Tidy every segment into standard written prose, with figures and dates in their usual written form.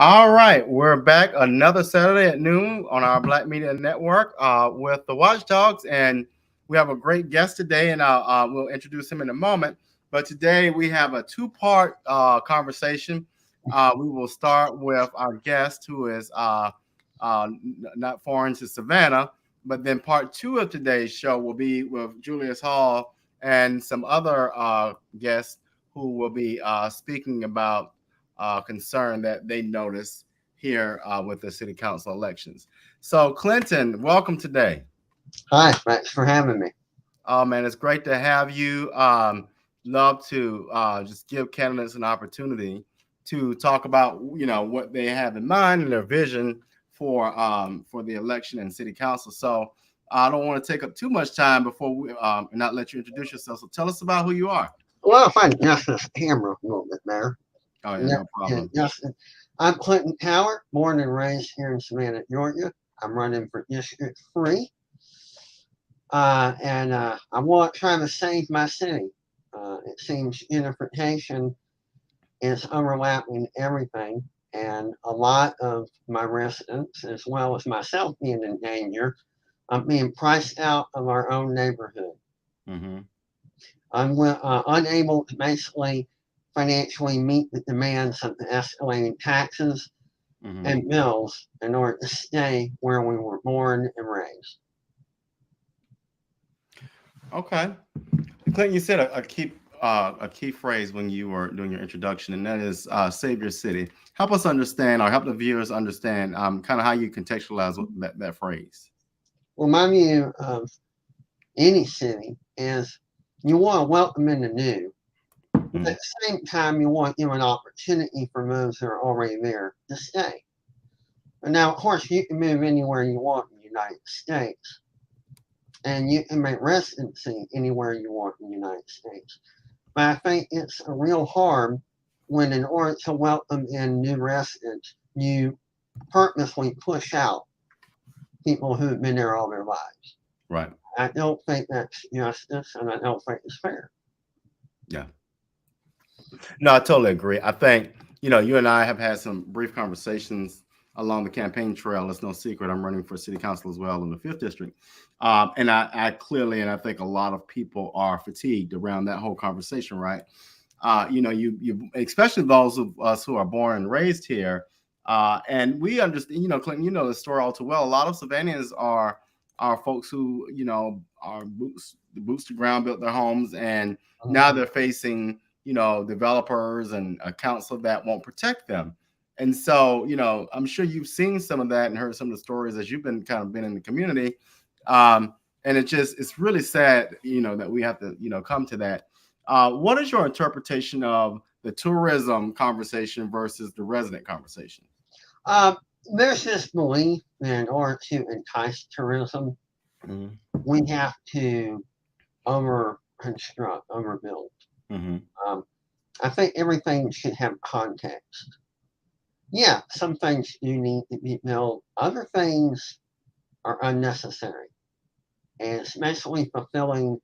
All right, we're back another Saturday at noon on our Black Media Network with the Watchdogs, and we have a great guest today, and we'll introduce him in a moment. But today we have a two-part conversation. We will start with our guest, who is not foreign to Savannah, but then part two of today's show will be with Julius Hall and some other guests who will be speaking about concern that they notice here with the city council elections. So, Clinton, welcome today. Hi, thanks for having me. Oh man, it's great to have you. Love to just give candidates an opportunity to talk about what they have in mind and their vision for the election and city council. So I don't want to take up too much time before we not let you introduce yourself. So tell us about who you are. Well, if I can adjust this camera a little bit there. Oh yeah, no problem. I'm Clinton Cowart, born and raised here in Savannah, Georgia. I'm running for District 3. And I want to try to save my city. It seems gentrification is overlapping everything, and a lot of my residents, as well as myself, being in danger of being priced out of our own neighborhood. Mm-hmm. I'm unable to basically financially meet the demands of the escalating taxes and bills in order to stay where we were born and raised. Okay, Clinton, you said a key phrase when you were doing your introduction, and that is "save your city." Help us understand, or help the viewers understand, kind of how you contextualize that phrase. Well, my view of any city is you want to welcome in the new, but at the same time, you want to give an opportunity for those who are already there to stay. And now, of course, you can move anywhere you want in the United States, and you can make residency anywhere you want in the United States. But I think it's a real harm when, in order to welcome in new residents, you purposely push out people who have been there all their lives. Right. I don't think that's justice, and I don't think it's fair. Yeah. No, I totally agree. I think, you and I have had some brief conversations along the campaign trail. It's no secret I'm running for city council as well in the 5th district. And I clearly, and I think a lot of people are fatigued around that whole conversation, right? You especially those of us who are born and raised here. And we understand, Clinton, you know the story all too well. A lot of Savannahans are folks who, are boots to ground, built their homes, and now they're facing, developers and a council that won't protect them. And so, I'm sure you've seen some of that and heard some of the stories as you've been in the community. And it's really sad, that we have to, come to that. What is your interpretation of the tourism conversation versus the resident conversation? There's this belief that in order to entice tourism, we have to overbuild. I think everything should have context. Yeah, some things do need to be built. Other things are unnecessary, and especially fulfilling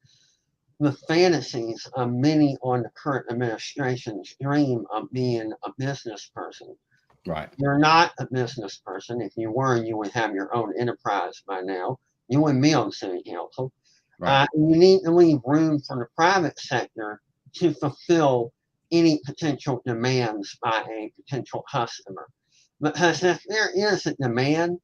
the fantasies of many on the current administration's dream of being a business person. Right. You're not a business person. If you were, you would have your own enterprise by now. You wouldn't be on city council. Right. You need to leave room for the private sector to fulfill any potential demands by a potential customer. Because if there is a demand,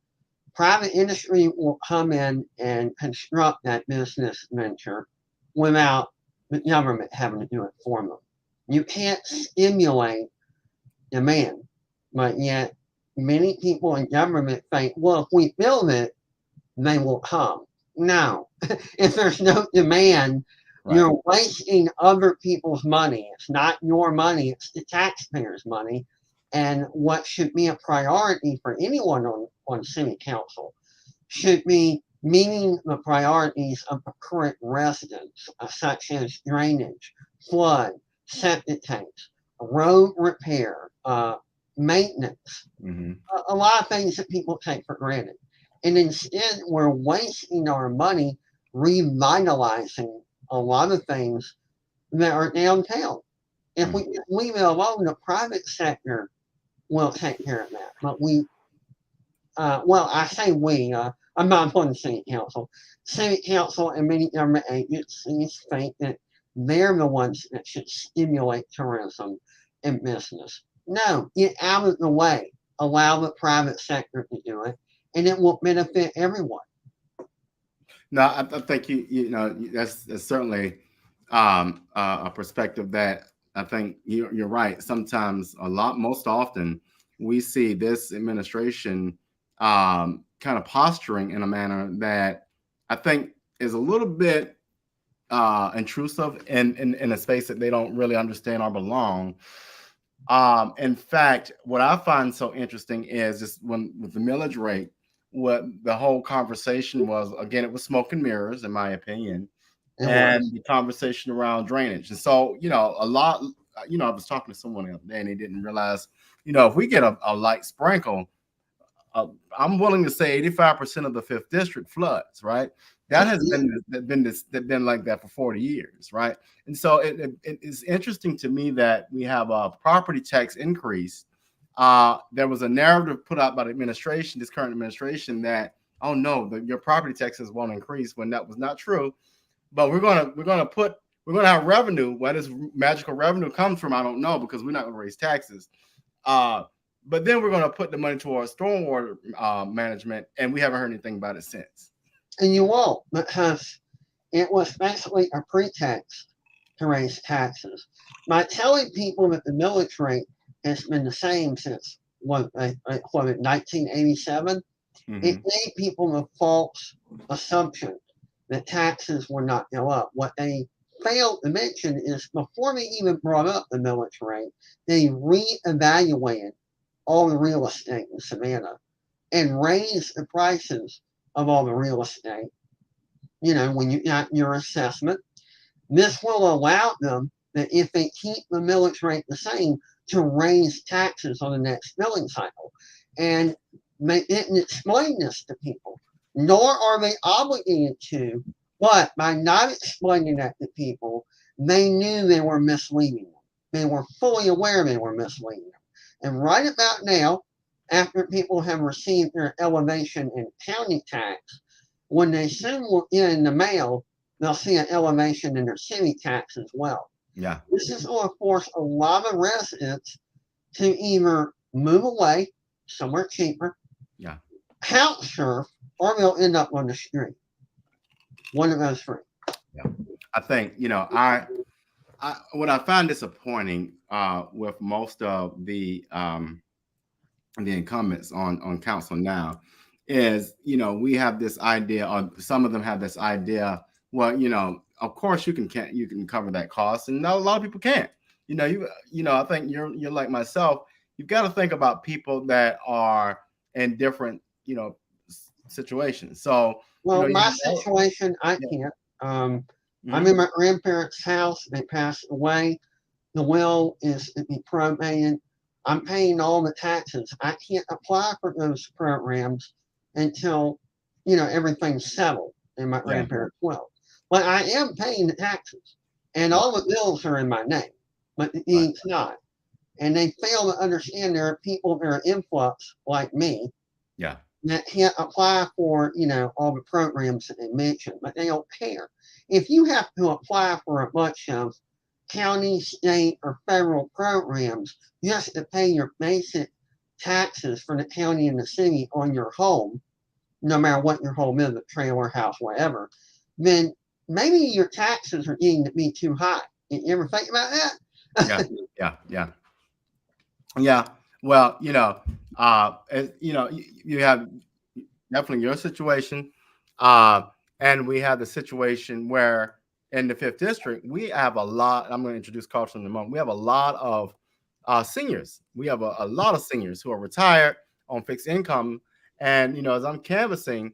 private industry will come in and construct that business venture without the government having to do it for them. You can't stimulate demand, but yet many people in government think, well, if we build it, they will come. No, if there's no demand, right, you're wasting other people's money. It's not your money, it's the taxpayers' money. And what should be a priority for anyone on city council should be meeting the priorities of the current residents, such as drainage, flood, septic tanks, road repair, maintenance, a lot of things that people take for granted. And instead, we're wasting our money revitalizing a lot of things that are downtown. If we leave it alone, the private sector will take care of that. But well, I say we, I'm not on the city council. City council and many government agencies think that they're the ones that should stimulate tourism and business. No, get out of the way. Allow the private sector to do it, and it will benefit everyone. No, I think you know that's certainly a perspective that I think you're right. Sometimes, most often, we see this administration kind of posturing in a manner that I think is a little bit intrusive in a space that they don't really understand or belong. In fact, what I find so interesting is just when with the millage rate, what the whole conversation was, again, it was smoke and mirrors, in my opinion, It and was. the conversation around drainage. And so, a lot, I was talking to someone the other day and they didn't realize, if we get a light sprinkle, I'm willing to say 85% of the fifth district floods, right? That has been like that for 40 years, right? And so it is interesting to me that we have a property tax increase. There was a narrative put out by the administration, this current administration, that your property taxes won't increase, when that was not true. But we're gonna have revenue. Where this magical revenue comes from, I don't know, because we're not gonna raise taxes. But then we're going to put the money towards stormwater management, and we haven't heard anything about it since. And you won't, because it was basically a pretext to raise taxes. By telling people that the millage rate has been the same since 1987, it gave people the false assumption that taxes would not go up. What they failed to mention is before they even brought up the millage rate, they reevaluated all the real estate in Savannah and raise the prices of all the real estate. When you got your assessment, this will allow them that if they keep the millage rate the same, to raise taxes on the next billing cycle. And they didn't explain this to people, nor are they obligated to. But by not explaining that to people, they knew they were misleading them. They were fully aware they were misleading them. And right about now, after people have received their elevation in county tax, when they soon will get in the mail, they'll see an elevation in their city tax as well. Yeah. This is going to force a lot of residents to either move away somewhere cheaper, house surf, or they'll end up on the street. One of those three. Yeah. I think, what I find disappointing with most of the incumbents on council now is, we have this idea, or some of them have this idea, well, of course you can cover that cost, and a lot of people can't. I think you're like myself. You've got to think about people that are in different, situations. So, my situation, I can't. I'm in my grandparents' house. They passed away. The will is to be probated. I'm paying all the taxes. I can't apply for those programs until, everything's settled in my grandparents' will. But I am paying the taxes, and all the bills are in my name, but the deed's not. And they fail to understand there are people that are influx like me. Yeah. That can't apply for, all the programs that they mentioned, but they don't care. If you have to apply for a bunch of county, state, or federal programs just to pay your basic taxes for the county and the city on your home, no matter what your home is, a trailer, house, whatever, then maybe your taxes are getting to be too high. You ever think about that? Yeah. Well, you have definitely your situation, and we have the situation where in the 5th district we have a lot. I'm going to introduce culture in a moment. We have a lot of seniors. We have a lot of seniors who are retired on fixed income, and as I'm canvassing,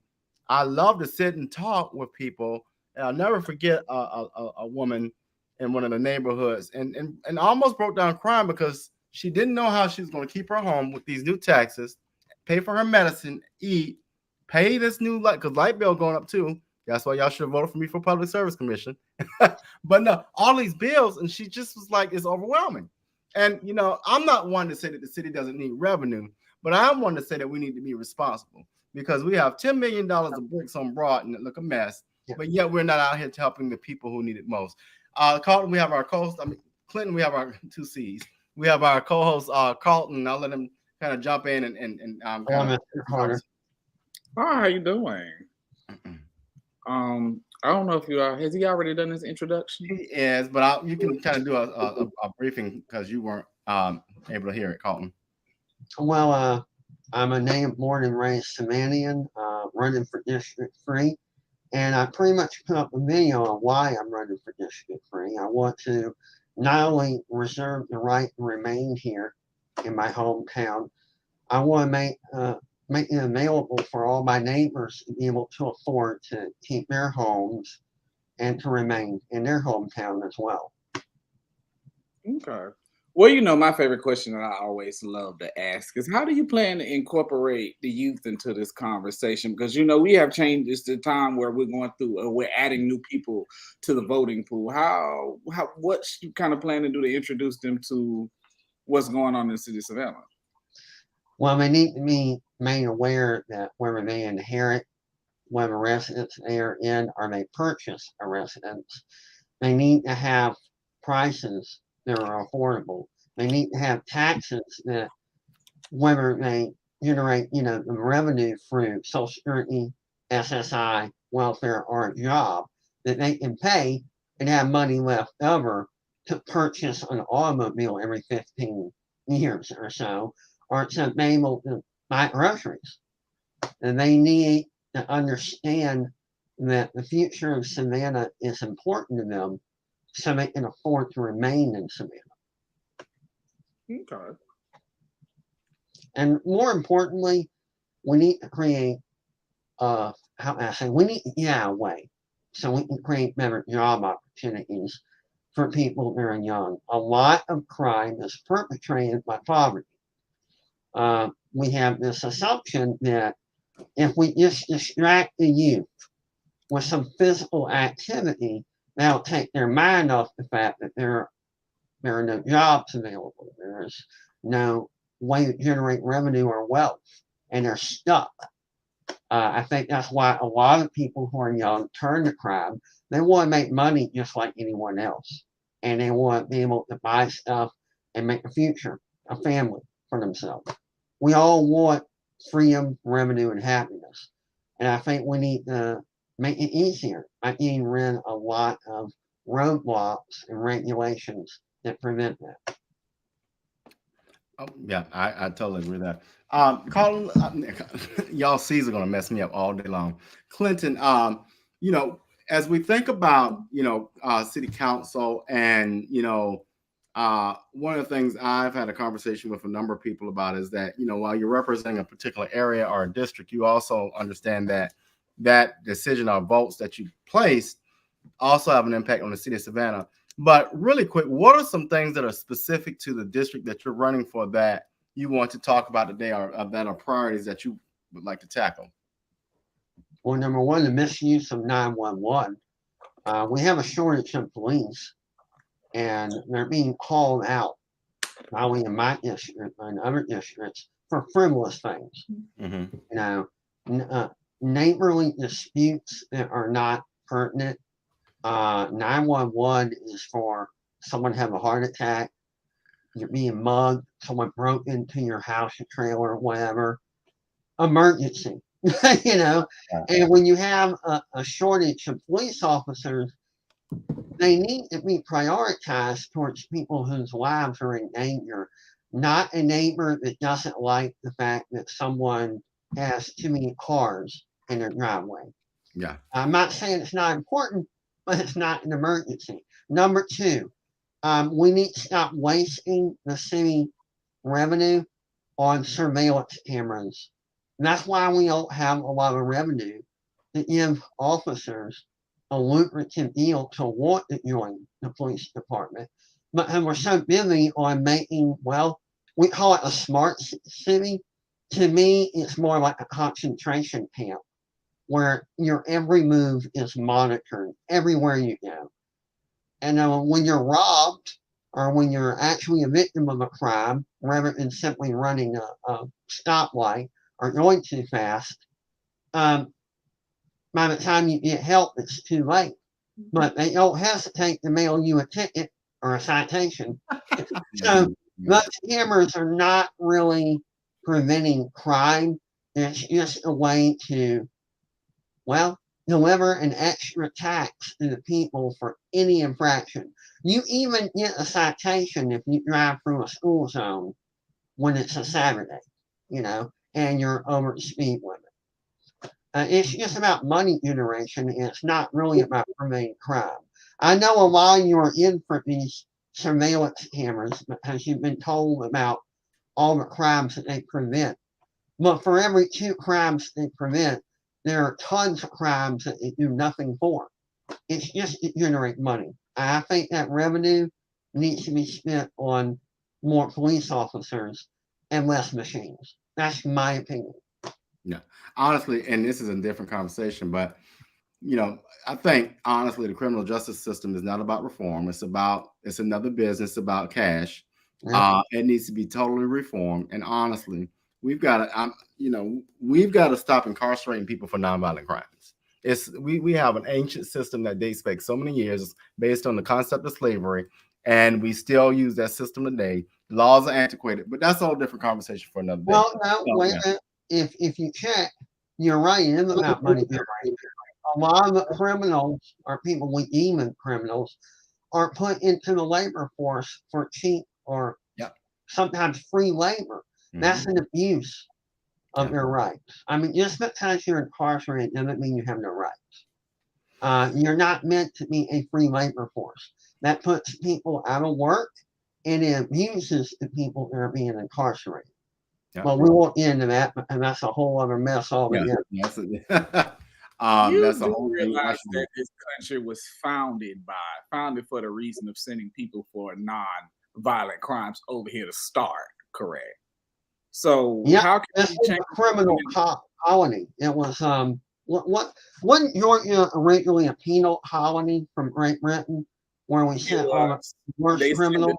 I love to sit and talk with people. And I'll never forget a woman in one of the neighborhoods, and almost broke down crying because she didn't know how she was going to keep her home with these new taxes, pay for her medicine, eat, pay this new light bill going up too. That's why y'all should have voted for me for Public Service Commission. But no, all these bills, and she just was like, it's overwhelming. And I'm not one to say that the city doesn't need revenue, but I'm one to say that we need to be responsible because we have $10 million of bricks on Broad and it look a mess, but yet we're not out here helping the people who need it most. Carlton, we have our co-host. Clinton, we have our 2 C's. We have our co-host Carlton. I'll let him kind of jump in and Hi, how you doing? I don't know if has he already done his introduction? He is, but you can kind of do a briefing because you weren't able to hear it, Carlton. Well, I'm a native born and raised Samannian, running for District 3. And I pretty much put up a video on why I'm running for District 3. I want to not only reserve the right to remain here in my hometown, I want to make it available for all my neighbors to be able to afford to keep their homes and to remain in their hometown as well. Okay. Well, my favorite question that I always love to ask is, how do you plan to incorporate the youth into this conversation? Because, we have changes to time where we're going through, we're adding new people to the voting pool. What you kind of plan to do to introduce them to what's going on in the city of Savannah? Well, they need to be made aware that whether they inherit whatever residence they are in or they purchase a residence, they need to have prices that are affordable. They need to have taxes that, whether they generate, the revenue through Social Security, SSI, welfare, or a job, that they can pay and have money left over to purchase an automobile every 15 years or so, or to be able to buy groceries. And they need to understand that the future of Savannah is important to them so they can afford to remain in Savannah. Okay. And more importantly, we need to create we need to get a way so we can create better job opportunities for people that are young. A lot of crime is perpetrated by poverty. We have this assumption that if we just distract the youth with some physical activity, that'll take their mind off the fact that there are no jobs available. There is no way to generate revenue or wealth, and they're stuck. I think that's why a lot of people who are young turn to crime. They want to make money just like anyone else, and they want to be able to buy stuff and make a future, a family for themselves. We all want freedom, revenue, and happiness, and I think we need to make it easier by getting rid of a lot of roadblocks and regulations that prevent that. Oh, yeah, I totally agree with that. Colin, y'all C's are gonna mess me up all day long. Clinton, as we think about city council and one of the things I've had a conversation with a number of people about is that while you're representing a particular area or a district, you also understand that decision or votes that you placed also have an impact on the city of Savannah. But really quick, what are some things that are specific to the district that you're running for that you want to talk about today, or that are priorities that you would like to tackle? Well, number one, the misuse of 911. We have a shortage of police, and they're being called out, not only in my district, but in other districts, for frivolous things. Mm-hmm. Neighborly disputes that are not pertinent. 911 is for someone have a heart attack, you're being mugged, someone broke into your house or trailer or whatever. Emergency, And when you have a shortage of police officers, they need to be prioritized towards people whose lives are in danger, not a neighbor that doesn't like the fact that someone has too many cars in their driveway. Yeah. I'm not saying it's not important, but it's not an emergency. Number two, we need to stop wasting the city revenue on surveillance cameras. And that's why we don't have a lot of revenue to give officers a lucrative deal to want to join the police department. But we're so busy on making, we call it a smart city. To me, it's more like a concentration camp where your every move is monitored everywhere you go. And when you're robbed, or when you're actually a victim of a crime, rather than simply running a stoplight or going too fast, by the time you get help, it's too late. But they don't hesitate to mail you a ticket or a citation. So those cameras are not really preventing crime. It's just a way to, well, deliver an extra tax to the people for any infraction. You even get a citation if you drive through a school zone when it's a Saturday, and you're over the speed limit. It's just about money generation. It's not really about preventing crime. I know a lot of you are in for these surveillance cameras because you've been told about all the crimes that they prevent. But for every 2 crimes they prevent, there are tons of crimes that they do nothing for. It's just to generate money. I think that revenue needs to be spent on more police officers and less machines. That's my opinion. Yeah, honestly, and this is a different conversation, but I think honestly, the criminal justice system is not about reform. It's another business about cash. Yeah. It needs to be totally reformed. And honestly, we've got to stop incarcerating people for nonviolent crimes. We have an ancient system that dates back so many years based on the concept of slavery, and we still use that system today. Laws are antiquated, but that's a whole different conversation for another day. Well, no, wait a minute. If you check, you're right. It isn't about money generation. A lot of the criminals, or people we deem criminals, are put into the labor force for cheap or sometimes free labor. That's an abuse of their rights. I mean, just because you're incarcerated doesn't mean you have no rights. You're not meant to be a free labor force. That puts people out of work, and it abuses the people that are being incarcerated. Yeah. Well, we won't get into that, and that's a whole other mess altogether. You do realize that this country was founded for the reason of sending people for non-violent crimes over here to start, correct? So how can this was a criminal colony? It was wasn't Georgia originally a penal colony from Great Britain, where we sent all the worst criminals?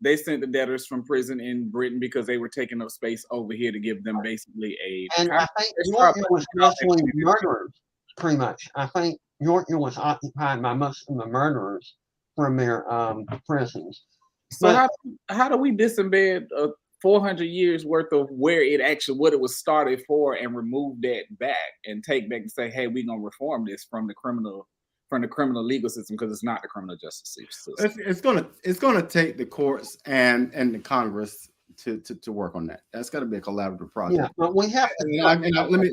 They sent the debtors from prison in Britain because they were taking up space over here to give them basically a. And I think Georgia was mostly murderers, pretty much. I think Georgia was occupied by most of the murderers from their prisons. So how do we disembed 400 years worth of what it was started for, and remove that back and take back and say, hey, we're gonna reform this from the criminal legal system, because it's not the criminal justice system. It's gonna take the courts and the Congress to work on that. That's got to be a collaborative project. Yeah, but we have to. Let me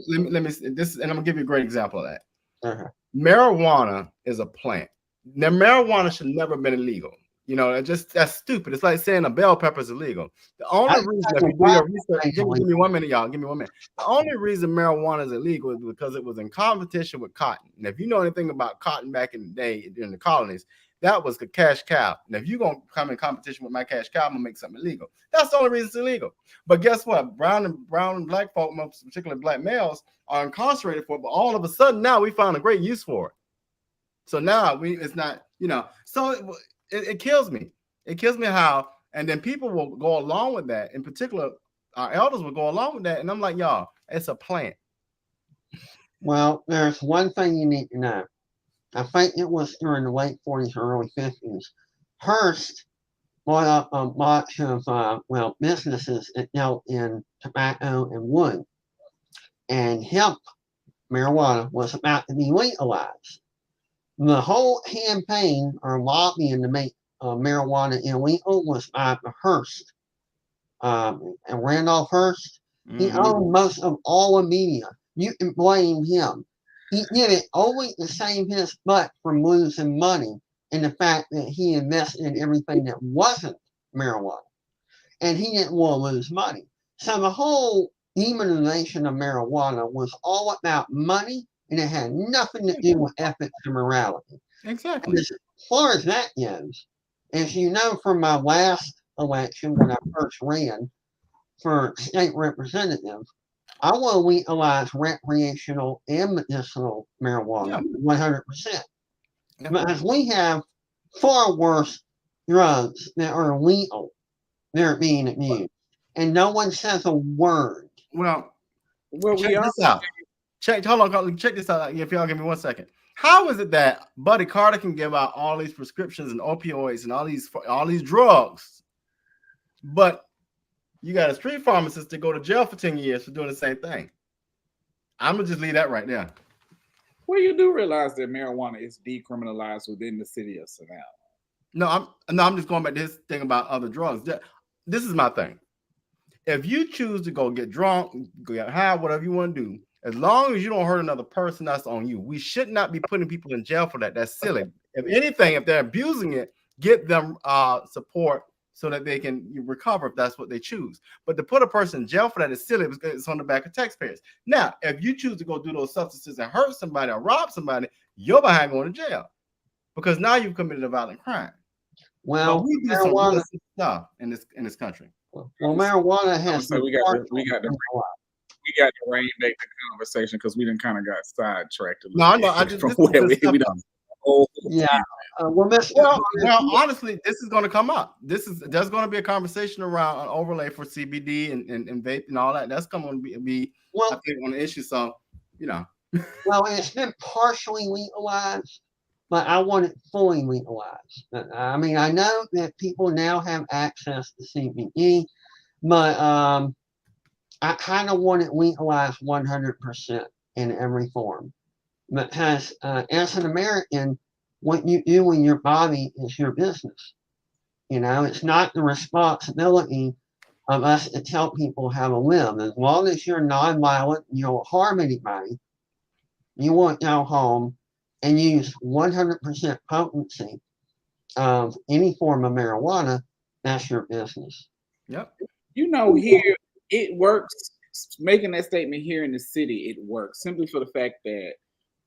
this, and I'm gonna give you a great example of that. Marijuana is a plant. Now, marijuana should never have been illegal. That's stupid. It's like saying a bell pepper is illegal. The only reason, if you do your research, give me 1 minute, y'all. Give me 1 minute. The only reason marijuana is illegal is because it was in competition with cotton. And if you know anything about cotton back in the day in the colonies, that was the cash cow. And if you're gonna come in competition with my cash cow, I'm gonna make something illegal. That's the only reason it's illegal. But guess what? Brown and black folk, most particularly black males, are incarcerated for it. But all of a sudden now we found a great use for it. So now it's not, so it kills me. It kills me how, and then people will go along with that. In particular, our elders will go along with that. And I'm like, y'all, it's a plant. Well, there's one thing you need to know. I think it was during the late 40s or early 50s. Hearst bought up a bunch of, businesses that dealt in tobacco and wood. And hemp, marijuana, was about to be legalized. The whole campaign or lobbying to make marijuana illegal was by the Hearst. And Randolph Hearst, he owned most of all the media. You can blame him. He did it only to save his butt from losing money, and the fact that he invested in everything that wasn't marijuana. And he didn't want to lose money. So the whole demonization of marijuana was all about money, and it had nothing to do with ethics and morality. Exactly. And as far as that goes, as you know from my last election when I first ran for state representative, I want to legalize recreational and medicinal marijuana 100%. Because we have far worse drugs that are legal, they're being abused. And no one says a word. Well, Well, check we are. this out. Hold on, check this out. If y'all give me 1 second. How is it that Buddy Carter can give out all these prescriptions and opioids and all these drugs, but you got a street pharmacist to go to jail for 10 years for doing the same thing? I'm gonna just leave that right there. Well, you do realize that marijuana is decriminalized within the city of Savannah. No, I'm just going back to this thing about other drugs. This is my thing. If you choose to go get drunk, go get high, whatever you want to do, as long as you don't hurt another person, that's on you. We should not be putting people in jail for that. That's silly. If anything, if they're abusing it, get them support so that they can recover if that's what they choose. But to put a person in jail for that is silly because it's on the back of taxpayers. Now, if you choose to go do those substances and hurt somebody or rob somebody, you're behind going to jail because now you've committed a violent crime. Well, but we do some real stuff in this country. Well, marijuana has. So we got to reignite the conversation because we done kind of got sidetracked a little. No, I just yeah. Well, honestly, this is going to come up. There's going to be a conversation around an overlay for CBD and vape and all that. That's going to be well, I think, on the issue. So, Well, it's been partially legalized, but I want it fully legalized. I mean, I know that people now have access to CBD, but I kind of want it legalized 100% in every form. Because as an American, what you do in your body is your business. It's not the responsibility of us to tell people how to live. As long as you're nonviolent and you don't harm anybody, you won't go home and use 100% potency of any form of marijuana. That's your business. Yep. Here it works. Making that statement here in the city, it works simply for the fact that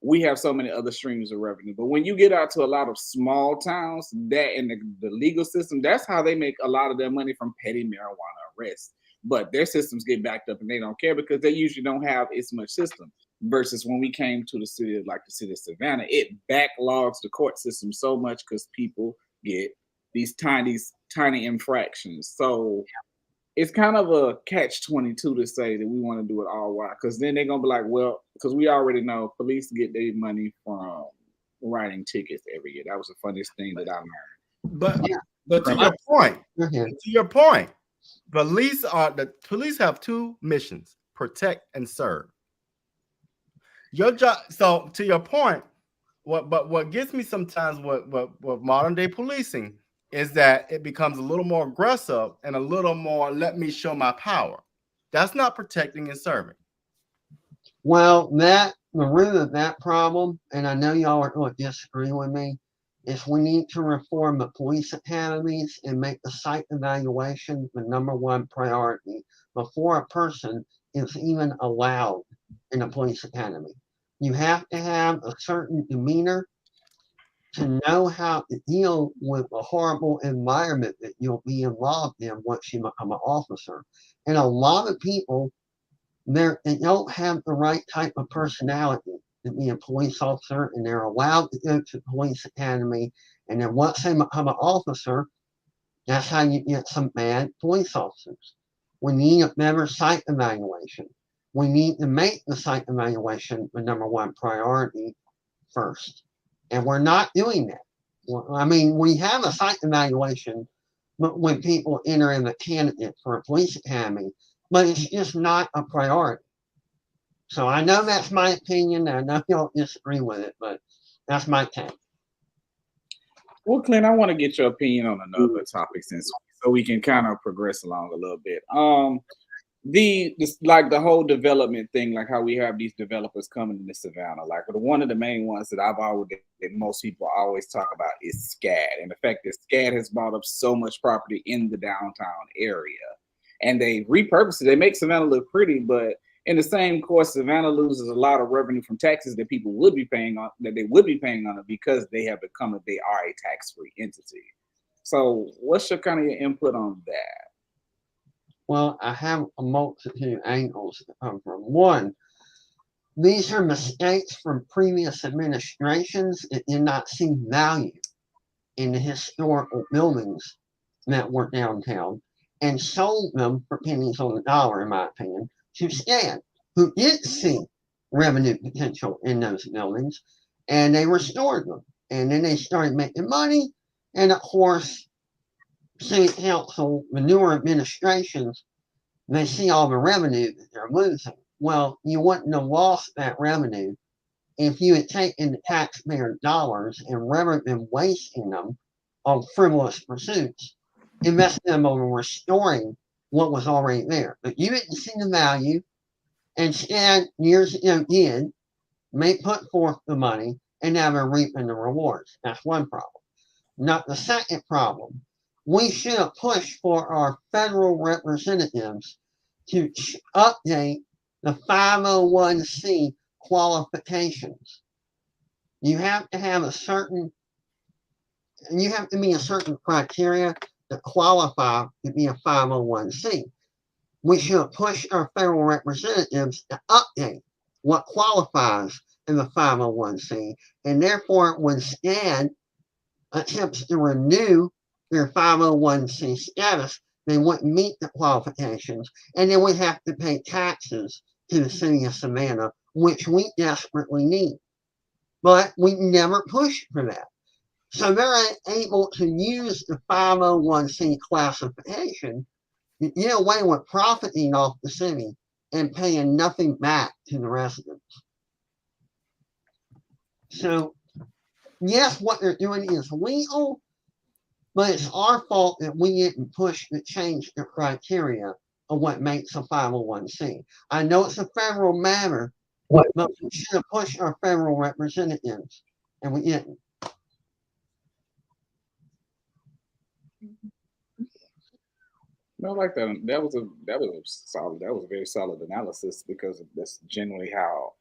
we have so many other streams of revenue. But when you get out to a lot of small towns, that in the legal system, that's how they make a lot of their money from petty marijuana arrests. But their systems get backed up and they don't care because they usually don't have as much system. Versus when we came to the city of Savannah, it backlogs the court system so much because people get these tiny infractions. So it's kind of a catch-22 to say that we want to do it all wide, because then they're gonna be like, well, because we already know police get their money from writing tickets every year. That was the funniest thing that I learned. But to your point, police have two missions: protect and serve. Your job. So to your point, what gets me sometimes with modern day policing is that it becomes a little more aggressive and a little more, let me show my power. That's not protecting and serving. Well, the root of that problem, and I know y'all are going to disagree with me, is we need to reform the police academies and make the site evaluation the #1 priority before a person is even allowed in a police academy. You have to have a certain demeanor to know how to deal with a horrible environment that you'll be involved in once you become an officer. And a lot of people, they don't have the right type of personality to be a police officer, and they're allowed to go to the police academy. And then once they become an officer, that's how you get some bad police officers. We need a better site evaluation. We need to make the site evaluation the #1 priority first. And we're not doing that. I mean, we have a site evaluation when people enter in the candidate for a police academy, but it's just not a priority. So I know that's my opinion. I know you don't disagree with it, but that's my take. Well, Clint, I want to get your opinion on another topic so we can kind of progress along a little bit. The whole development thing, like how we have these developers coming into Savannah, like one of the main ones that most people always talk about is SCAD, and the fact that SCAD has bought up so much property in the downtown area, and they repurpose it. They make Savannah look pretty, but in the same course, Savannah loses a lot of revenue from taxes that people would be paying on it because they are a tax-free entity. So, what's your input on that? Well, I have a multitude of angles to come from. One, these are mistakes from previous administrations that did not see value in the historical buildings that were downtown and sold them for pennies on the dollar, in my opinion, to SCAD, who did see revenue potential in those buildings, and they restored them. And then they started making money, and of course, city council, the newer administrations, they see all the revenue that they're losing. Well, you wouldn't have lost that revenue if you had taken the taxpayer dollars and rather than wasting them on frivolous pursuits, invest them on restoring what was already there. But you didn't see the value, and SCAD years ago did. May put forth the money, and now they're reaping the rewards. That's one problem. Not the second problem. We should have pushed for our federal representatives to update the 501c qualifications. You have to have a certain, you have to meet a certain criteria to qualify to be a 501c. We should push our federal representatives to update what qualifies in the 501c, and therefore when SCAD attempts to renew their 501c status, they wouldn't meet the qualifications, and then we have to pay taxes to the city of Savannah, which we desperately need. But we never pushed for that. So they're able to use the 501c classification to get away with profiting off the city and paying nothing back to the residents. So, yes, what they're doing is legal, but it's our fault that we didn't push to change the criteria of what makes a 501c. I know it's a federal matter, but we should have pushed our federal representatives, and we didn't. No, like that. That was a solid. That was a very solid analysis because that's generally how.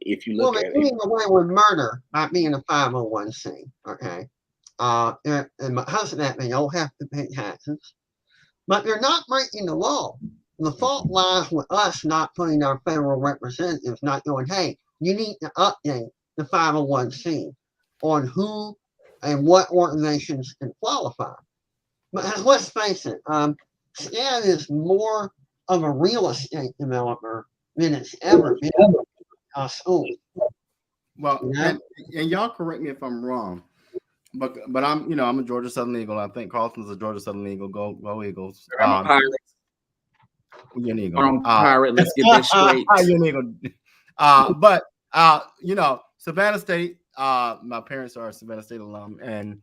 If you look Well, at they're it, getting away with murder by being a 501c. Okay, and because of that, they don't have to pay taxes, but they're not breaking the law. The fault lies with us not putting our federal representatives, not going, hey, you need to update the 501c on who and what organizations can qualify. But let's face it, SCAD is more of a real estate developer than it's ever been. School. Well, and y'all correct me if I'm wrong, but I'm I'm a Georgia Southern Eagle. I think Carlton's a Georgia Southern Eagle. Go Eagles. I'm a pirate. You're an Eagle. I'm a pirate. Let's get this straight. You're an Eagle. But Savannah State. My parents are Savannah State alum, and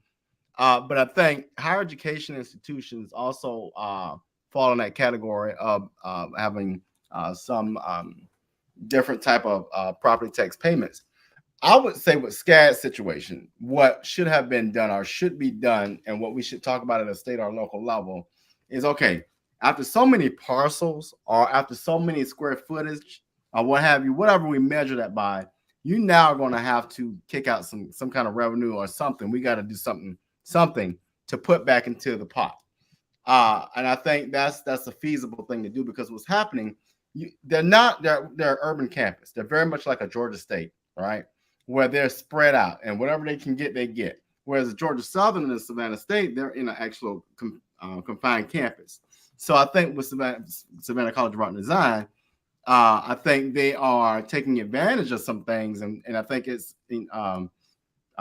but I think higher education institutions also fall in that category of having some different type of property tax payments. I would say with SCAD's situation, what should have been done or should be done, and what we should talk about at a state or local level is, okay, after so many parcels or after so many square footage or what have you, whatever we measure that by, you now are going to have to kick out some kind of revenue or something. We got to do something to put back into the pot. And I think that's a feasible thing to do, because what's happening, they're urban campus. They're very much like a Georgia State, right? Where they're spread out and whatever they can get, they get. Whereas the Georgia Southern and the Savannah State, they're in an actual confined campus. So I think with Savannah College of Art and Design, I think they are taking advantage of some things, and I think it's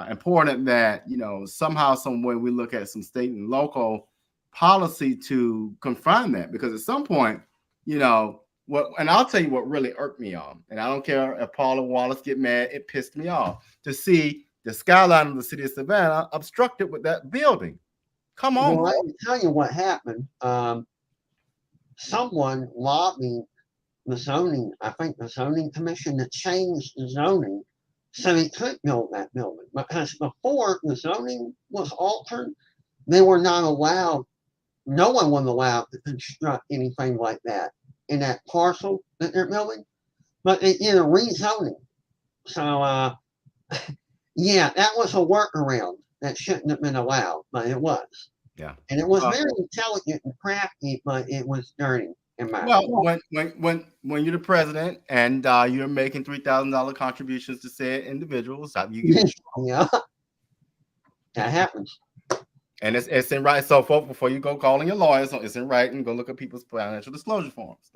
important that somehow, some way, we look at some state and local policy to confine that, because at some point, and I'll tell you what really irked me on, and I don't care if Paul and Wallace get mad, it pissed me off to see the skyline of the city of Savannah obstructed with that building. Come on. Well, let me tell you what happened. Someone lobbied the zoning commission to change the zoning so they could build that building. Because before the zoning was altered, they were not allowed, no one was allowed to construct anything like that in that parcel that they're building, but they did a rezoning. So, yeah, that was a workaround that shouldn't have been allowed, but it was. Yeah. And it was very intelligent and crafty, but it was dirty. Well, when you're the president and you're making $3,000 contributions to said individuals, yeah, that happens. And it's in writing. So, folks, before you go calling your lawyers, it's in writing. Go look at people's financial disclosure forms.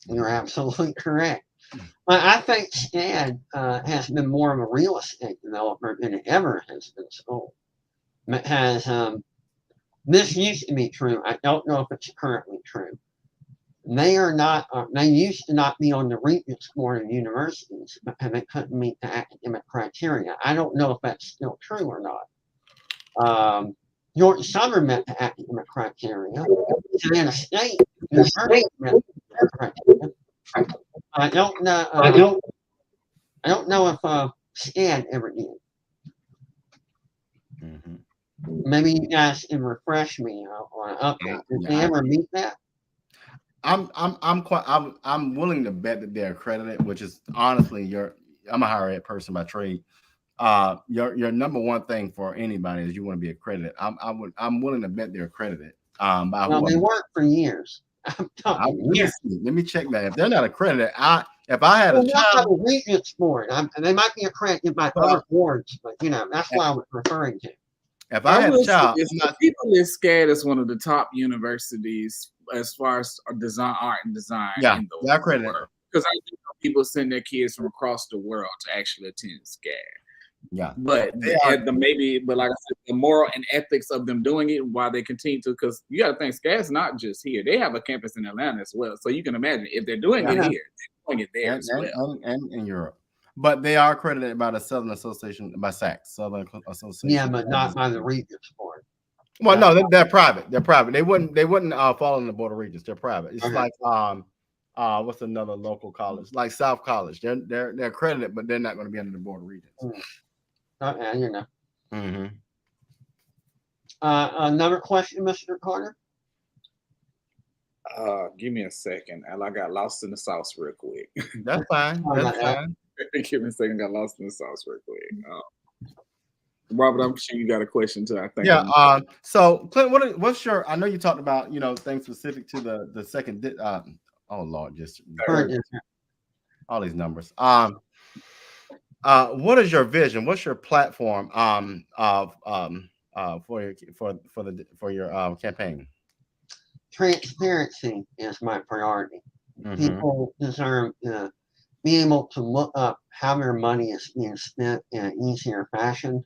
You're absolutely correct. But I think SCAD has been more of a real estate developer than it ever has been sold. It has this used to be true. I don't know if it's currently true. They are not. They used to not be on the Regents Board of universities because they couldn't meet the academic criteria. I don't know if that's still true or not. York Summer met the academic criteria. Savannah State University met the criteria. I don't know. I don't know if SCAD ever did. Mm-hmm. Maybe you guys can refresh me on an update. Did they ever meet that? I'm willing to bet that they're accredited, which is honestly I'm a higher ed person by trade. Your number one thing for anybody is you want to be accredited. I'm willing to bet they're accredited. Well, they weren't for years. Let me check that. If they're not accredited, if I had a child, a Regents Board, they might be accredited by other boards, but that's what I was referring to. If I had a child, people list SCAD as one of the top universities as far as art and design. Yeah, in the they're accredited. Because I know people send their kids from across the world to actually attend SCAD. Yeah, but like I said, the moral and ethics of them doing it, why they continue to, because you got to think SCAD's not just here; they have a campus in Atlanta as well. So you can imagine if they're doing it here, they're doing it there as well, and in Europe. But they are accredited by the Southern Association, by SAC, Southern Association. Yeah, but not by the Regents Board. Well, no, they're private. They're private. They wouldn't fall on the Board of Regents. They're private. It's like what's another local college? Like South College. They're accredited, but they're not going to be under the Board of Regents. Mm-hmm. Another question, Mr. Carter? Give me a second. I got lost in the sauce real quick. That's fine. That's fine. Give me a second. Got lost in the sauce real quick. Robert, I'm sure you got a question too. I think. Yeah. So, Clint, what's your? I know you talked about things specific to the second. Oh Lord, just all these numbers. What is your vision? What's your platform for your campaign? Transparency is my priority. Mm-hmm. People deserve to be able to look up how their money is being spent in an easier fashion.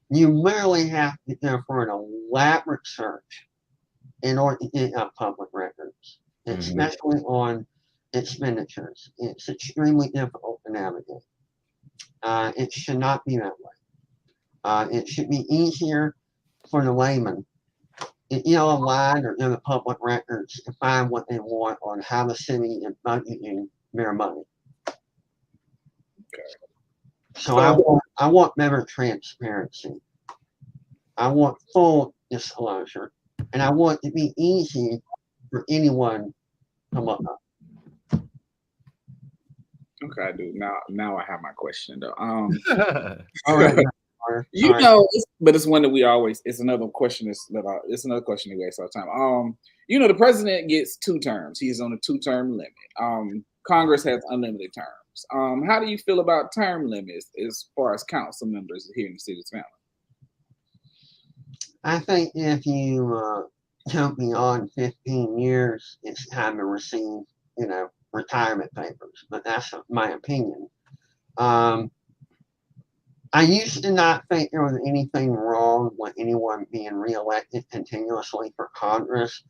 You literally have to go for an elaborate search in order to get public records, especially on expenditures. It's extremely difficult to navigate. It should not be that way. It should be easier for the layman to online or in the public records to find what they want on how the city is budgeting their money. So I want better transparency. I want full disclosure, and I want it to be easy for anyone to look up. Okay, I do. Now I have my question though. All right. But it's one that we always. It's another question. It's another question we ask all the time. The president gets 2 terms. He's on a 2-term limit. Congress has unlimited terms. How do you feel about term limits as far as council members here in the city of Savannah? I think if you go beyond 15 years, it's time to receive, retirement papers. But that's my opinion. I used to not think there was anything wrong with anyone being reelected continuously for Congress.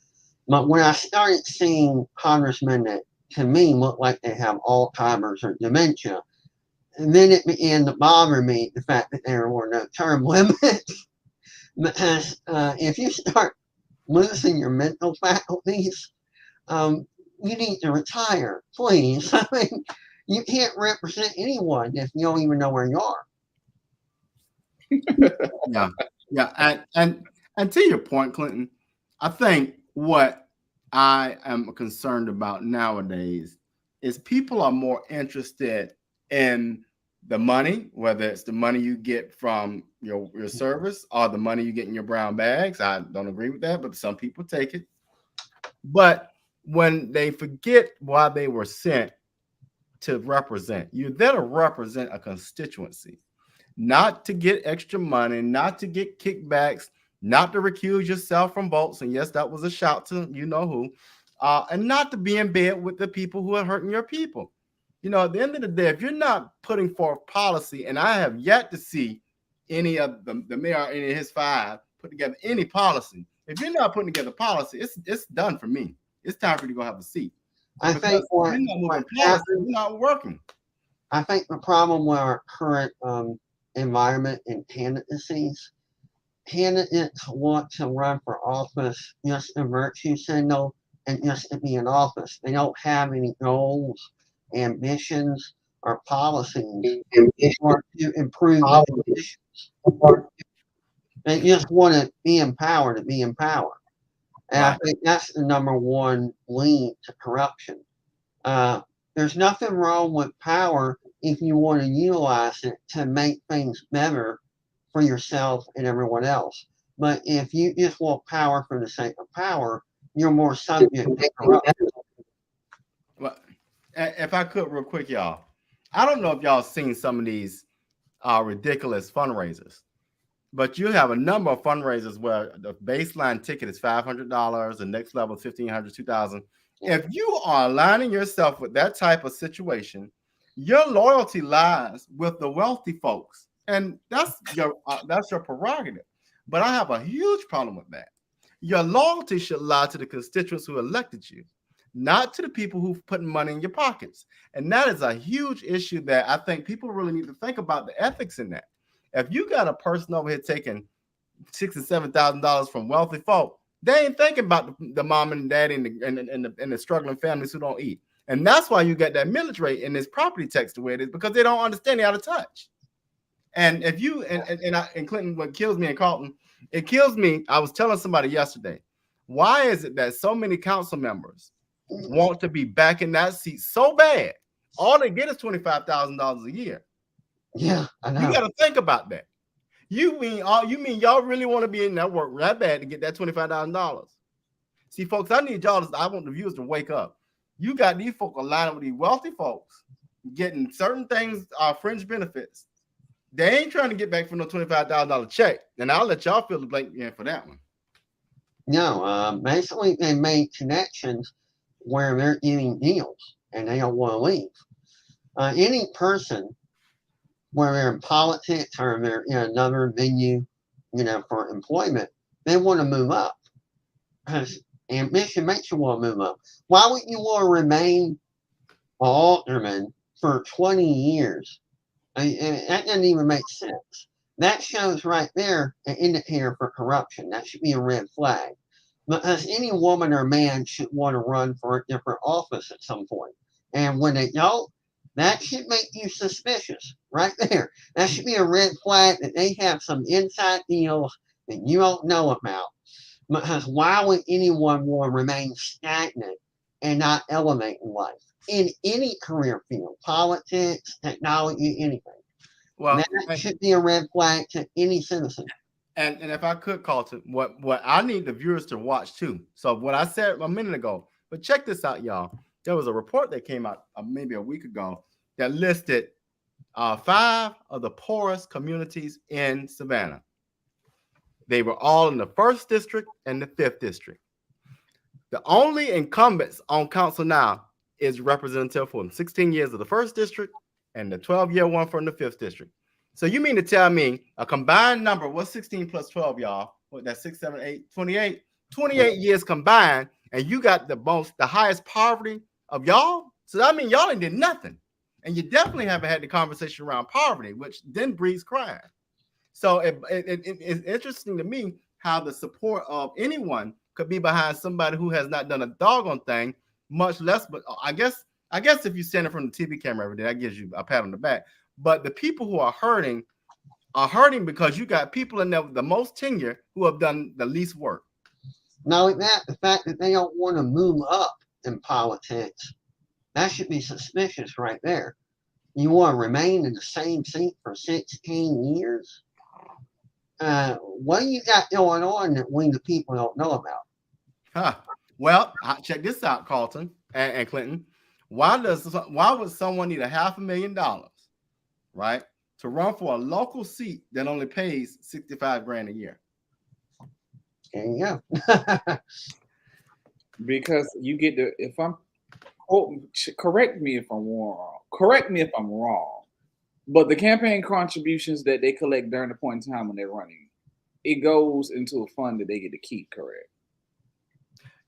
But when I started seeing congressmen that to me look like they have Alzheimer's or dementia, and then it began to bother me the fact that there were no term limits. Because if you start losing your mental faculties, you need to retire, please. I mean, you can't represent anyone if you don't even know where you are. Yeah. And to your point, Clinton, I think what I am concerned about nowadays is people are more interested in the money, whether it's the money you get from your service or the money you get in your brown bags. I don't agree with that, but some people take it. But when they forget why they were sent to represent, you're there to represent a constituency. not to get extra money, not to get kickbacks, not to recuse yourself from votes. And yes, that was a shout to you know who, and not to be in bed with the people who are hurting your people. You know, at the end of the day, if you're not putting forth policy, and I have yet to see any of the mayor, any of his five, put together any policy. If you're not putting together policy, it's done for me. It's time for you to go have a seat. I think you're not moving policy, you're not working. I think the problem with our current environment and candidacies, candidates want to run for office just a virtue signal and just to be in office. They don't have any goals, ambitions, or policies or to improve the conditions. They just want to be in power to be in power. And Right. I think that's the number one lead to corruption. There's nothing wrong with power if you want to utilize it to make things better for yourself and everyone else. But if you just want power for the sake of power, you're more subject to corruption. Well, if I could, real quick, y'all, I don't know if y'all seen some of these ridiculous fundraisers, but you have a number of fundraisers where the baseline ticket is $500, the next level is $1,500, $2,000. If you are aligning yourself with that type of situation, your loyalty lies with the wealthy folks, and that's your prerogative. But I have a huge problem with that. Your loyalty should lie to the constituents who elected you, not to the people who've put money in your pockets. And that is a huge issue that I think people really need to think about the ethics in that. If you got a person over here taking $6,000 and $7,000 from wealthy folk, they ain't thinking about the mom and daddy and the struggling families who don't eat. And that's why you got that millage rate in this property tax the way it is, because they don't understand it out of touch. And if you and Clinton, what kills me in Carlton, it kills me. I was telling somebody yesterday, why is it that so many council members want to be back in that seat so bad? All they get is $25,000 a year. Yeah, I know. You got to think about that. You mean y'all really want to be in that work that bad to get that $25,000? See, folks, I want the viewers to wake up. You got these folks aligned with these wealthy folks getting certain things, fringe benefits. They ain't trying to get back for no $25,000 check. And I'll let y'all fill the blank in for that one. No, basically they made connections where they're getting deals and they don't want to leave. Any person, whether they're in politics or they're in another venue, for employment, they want to move up. Because ambition makes you want to move up. Why would you want to remain an alderman for 20 years? That doesn't even make sense. That shows right there an indicator for corruption. That should be a red flag. Because any woman or man should want to run for a different office at some point. And when they don't, that should make you suspicious right there. That should be a red flag that they have some inside deals that you don't know about. Because why would anyone want to remain stagnant and not elevate in life? In any career field, politics, technology, anything. Well, that should be a red flag to any citizen. And if I could, Carlton, what I need the viewers to watch too. So what I said a minute ago, but check this out, y'all. There was a report that came out maybe a week ago that listed 5 of the poorest communities in Savannah. They were all in the 1st district and the 5th district. The only incumbents on council now is representative from 16 years of the 1st district and the 12-year one from the 5th district. So you mean to tell me a combined number, what's 16 plus 12, y'all? What, that's 6, 7, 8, 28? 28 years combined, and you got the highest poverty of y'all? So that means y'all ain't did nothing. And you definitely haven't had the conversation around poverty, which then breeds crime. So it's interesting to me how the support of anyone could be behind somebody who has not done a doggone thing, much less. But I guess if you stand in front of the TV camera every day, that gives you a pat on the back. But the people who are hurting because you got people in there with the most tenure who have done the least work. Now, the fact that they don't want to move up in politics, that should be suspicious right there. You want to remain in the same seat for 16 years? What do you got going on that we the people don't know about? Well, check this out, Carlton and Clinton. Why would someone need $500,000, right, to run for a local seat that only pays $65,000 a year? There you go. Because you get to, if I'm correct me if I'm wrong. Correct me if I'm wrong. But the campaign contributions that they collect during the point in time when they're running, it goes into a fund that they get to keep, correct?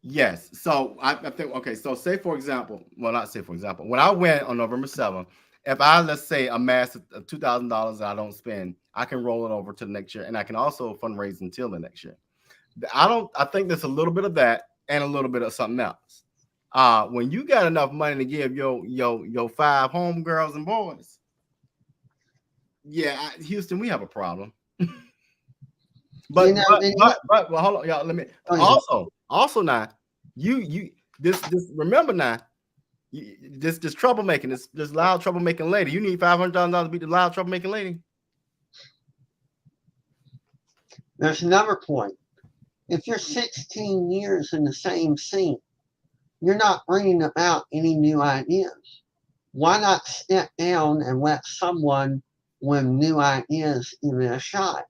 Yes. So I think, okay, so say for example, well, not say for example, when I went on November 7th, if I, let's say, amass $2,000 that I don't spend, I can roll it over to the next year, and I can also fundraise until the next year. I think there's a little bit of that and a little bit of something else. When you got enough money to give your 5 homegirls and boys, yeah, Houston, we have a problem. But well, hold on, y'all. Let me also now this remember now, this troublemaking, this loud troublemaking lady. You need $500,000 to beat the loud troublemaking lady. There's another point. If you're 16 years in the same seat, you're not bringing about any new ideas. Why not step down and let someone with new ideas give it a shot?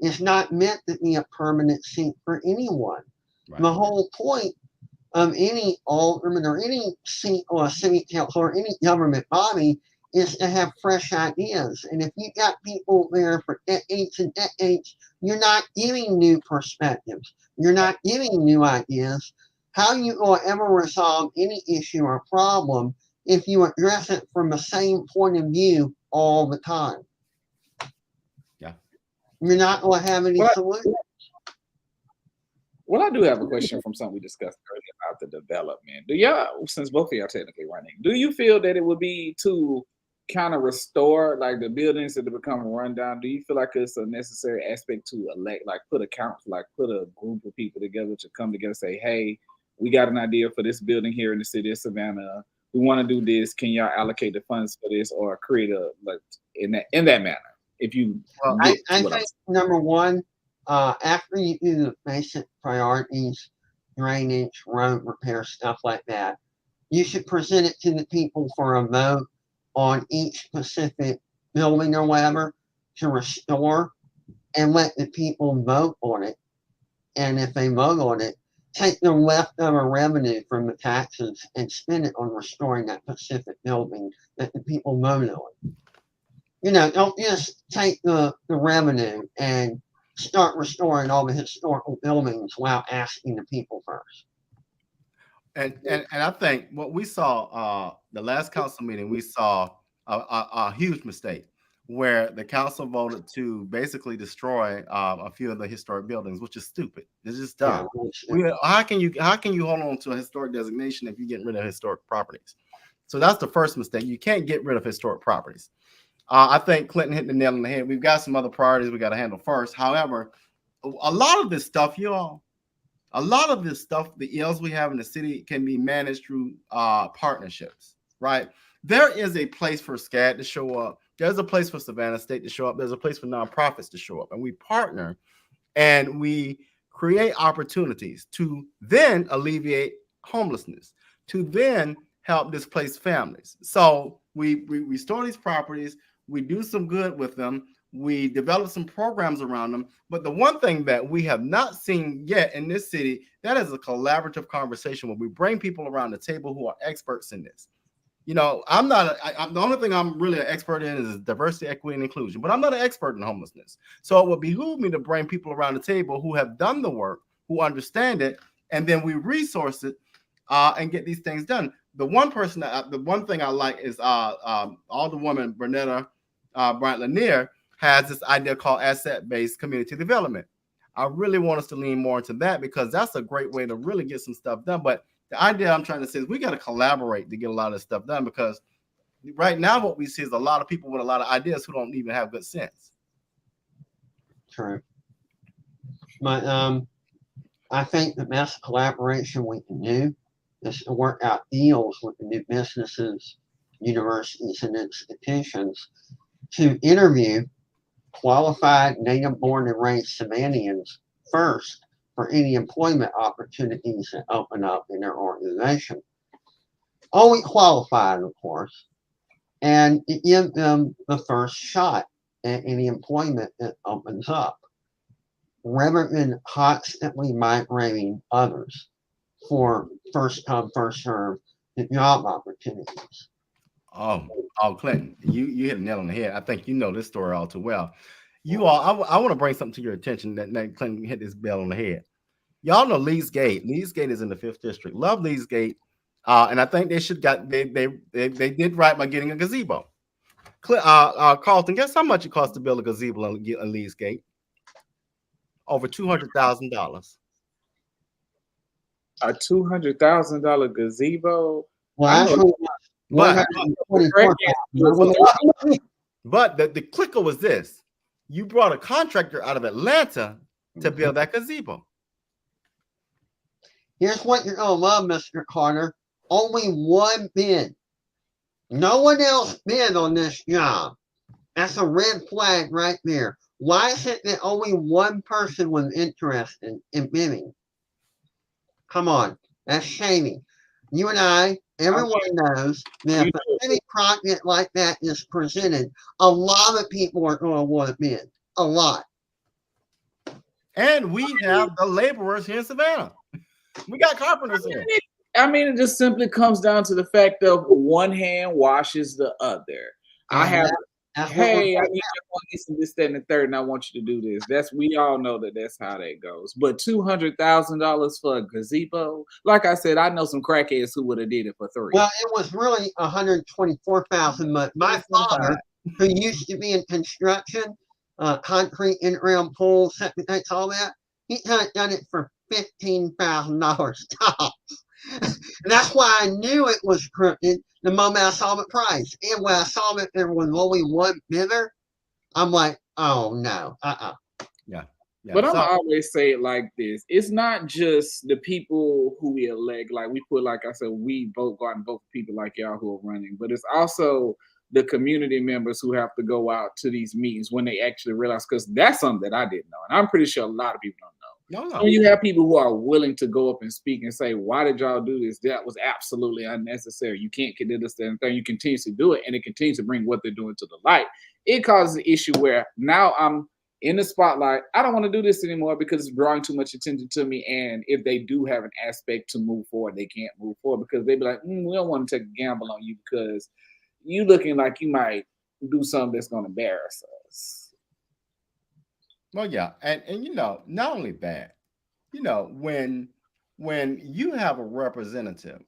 It's not meant to be a permanent seat for anyone. Right. The whole point of any alderman or any seat or a city council or any government body is to have fresh ideas. And if you got people there for decades and decades, you're not giving new perspectives. You're not giving new ideas. How you will ever resolve any issue or problem if you address it from the same point of view all the time? Yeah. You're not going to have any solutions. Well, I do have a question from something we discussed earlier about the development. Do y'all, since both of y'all technically running, do you feel that it would be to kind of restore like the buildings that have become run down? Do you feel like it's a necessary aspect to elect, like put a council, like put a group of people together to come together and say, hey, we got an idea for this building here in the city of Savannah. We want to do this. Can y'all allocate the funds for this or create a like in that manner? If you, I think number one, after you do the basic priorities, drainage, road repair, stuff like that, you should present it to the people for a vote on each specific building or whatever to restore, and let the people vote on it. And if they vote on it, take the leftover revenue from the taxes and spend it on restoring that specific building that the people voted on. You know, don't just take the revenue and start restoring all the historical buildings without asking the people first. And I think what we saw the last council meeting, we saw a huge mistake where the council voted to basically destroy a few of the historic buildings, which is stupid. It's just dumb. Yeah, how can you hold on to a historic designation if you're getting rid of historic properties? So that's the first mistake. You can't get rid of historic properties. I think Clinton hit the nail on the head. We've got some other priorities we got to handle first. However, a lot of this stuff, the ills we have in the city can be managed through partnerships, right? There is a place for SCAD to show up. There's a place for Savannah State to show up. There's a place for nonprofits to show up. And we partner and we create opportunities to then alleviate homelessness, to then help displaced families. So we restore these properties. We do some good with them. We develop some programs around them. But the one thing that we have not seen yet in this city, that is a collaborative conversation where we bring people around the table who are experts in this. You know, the only thing I'm really an expert in is diversity, equity, and inclusion, but I'm not an expert in homelessness. So it would behoove me to bring people around the table who have done the work, who understand it, and then we resource it and get these things done. The one thing I like is Alderwoman Bernetta Bryant Lanier has this idea called asset-based community development. I really want us to lean more into that because that's a great way to really get some stuff done. But the idea I'm trying to say is we got to collaborate to get a lot of this stuff done, because right now what we see is a lot of people with a lot of ideas who don't even have good sense. True. But I think the best collaboration we can do is to work out deals with the new businesses, universities, and institutions to interview qualified native born and raised Savannahans first for any employment opportunities that open up in their organization. Only qualified, of course, and give them the first shot and any employment that opens up, rather than constantly migrating others for first come, first serve job opportunities. Oh, Clinton, you hit a nail on the head. I think you know this story all too well. You all, I want to bring something to your attention that Clinton hit this bell on the head. Y'all know Lee's Gate. Lee's Gate is in the 5th district. Love Lee's Gate, and I think they should got they did right by getting a gazebo. Carlton, guess how much it costs to build a gazebo in Lee's Gate? Over $200,000. A $200,000 gazebo. Well, I know, actually, But 124,000. but the clicker was this: you brought a contractor out of Atlanta to build that gazebo. Here's what you're gonna love, Mr. Carter. Only one bid. No one else bid on this job. That's a red flag right there. Why is it that only one person was interested in bidding? Come on, that's shady. You and I, everyone knows that if any project like that is presented, a lot of people are going to want to bid. A lot. And we have the laborers here in Savannah. We got carpenters here. I mean, it just simply comes down to the fact of one hand washes the other. I have, hey, I need some this, that, and the third, and I want you to do this. We all know that's how that goes. But $200,000 for a gazebo, like I said, I know some crackheads who would have did it for $3. Well, it was really $124,000. But my father, who used to be in construction, concrete in-ground pools, septic tanks, all that, he had done it for $15,000 tops. And that's why I knew it was crooked the moment I saw the price. And when I saw that there was only one bidder, I'm like, oh no, Yeah. But I'm always say it like this: it's not just the people who we elect, like we put, like I said, we vote, go out and vote for people like y'all who are running, but it's also the community members who have to go out to these meetings when they actually realize, because that's something that I didn't know, and I'm pretty sure a lot of people don't know. No. So you have people who are willing to go up and speak and say, why did y'all do this? That was absolutely unnecessary. You can't do this and thing. You continue to do it, and it continues to bring what they're doing to the light. It causes an issue where now I'm in the spotlight. I don't want to do this anymore because it's drawing too much attention to me. And if they do have an aspect to move forward, they can't move forward because they be like, we don't want to take a gamble on you because you looking like you might do something that's going to embarrass us. Well, yeah, and you know, not only that, you know, when you have a representative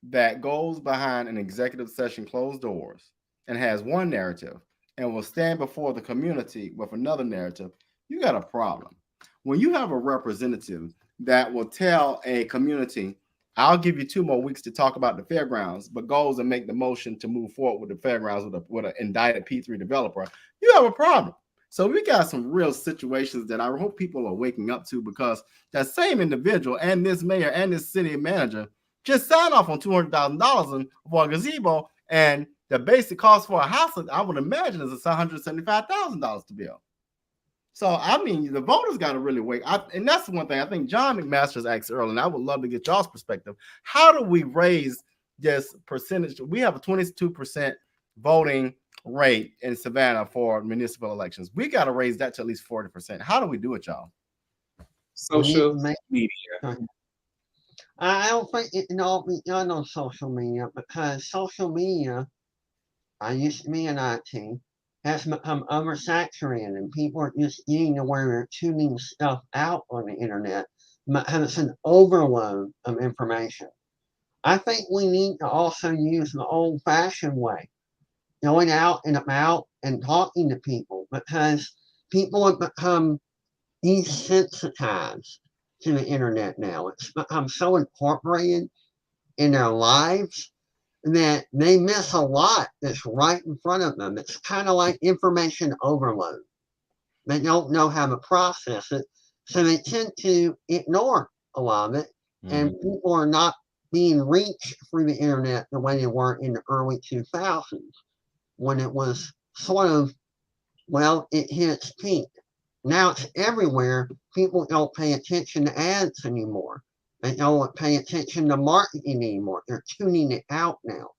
that goes behind an executive session, closed doors, and has one narrative and will stand before the community with another narrative, you got a problem. When you have a representative that will tell a community, I'll give you 2 more weeks to talk about the fairgrounds, but goes and make the motion to move forward with the fairgrounds with an indicted P3 developer, you have a problem. So we got some real situations that I hope people are waking up to, because that same individual and this mayor and this city manager just signed off on $200,000 for a gazebo, and the basic cost for a house, I would imagine, is $175,000 to build. So, I mean, the voters got to really wake up. And that's one thing I think John McMaster's asked earlier, and I would love to get y'all's perspective. How do we raise this percentage? We have a 22% voting rate in Savannah for municipal elections. We got to raise that to at least 40%. How do we do it, y'all? Social media. I don't think it can all be done on social media, because social media, I used to be in IT, has become oversaturated, and people are just getting to where they're tuning stuff out on the internet. It's an overload of information. I think we need to also use the old-fashioned way, going out and about and talking to people, because people have become desensitized to the internet now. It's become so incorporated in their lives that they miss a lot that's right in front of them. It's kind of like information overload. They don't know how to process it, so they tend to ignore a lot of it, and people are not being reached through the internet the way they were in the early 2000s, when it was sort of, well, it hit its peak. Now it's everywhere. People don't pay attention to ads anymore. They don't pay attention to marketing anymore. They're tuning it out now.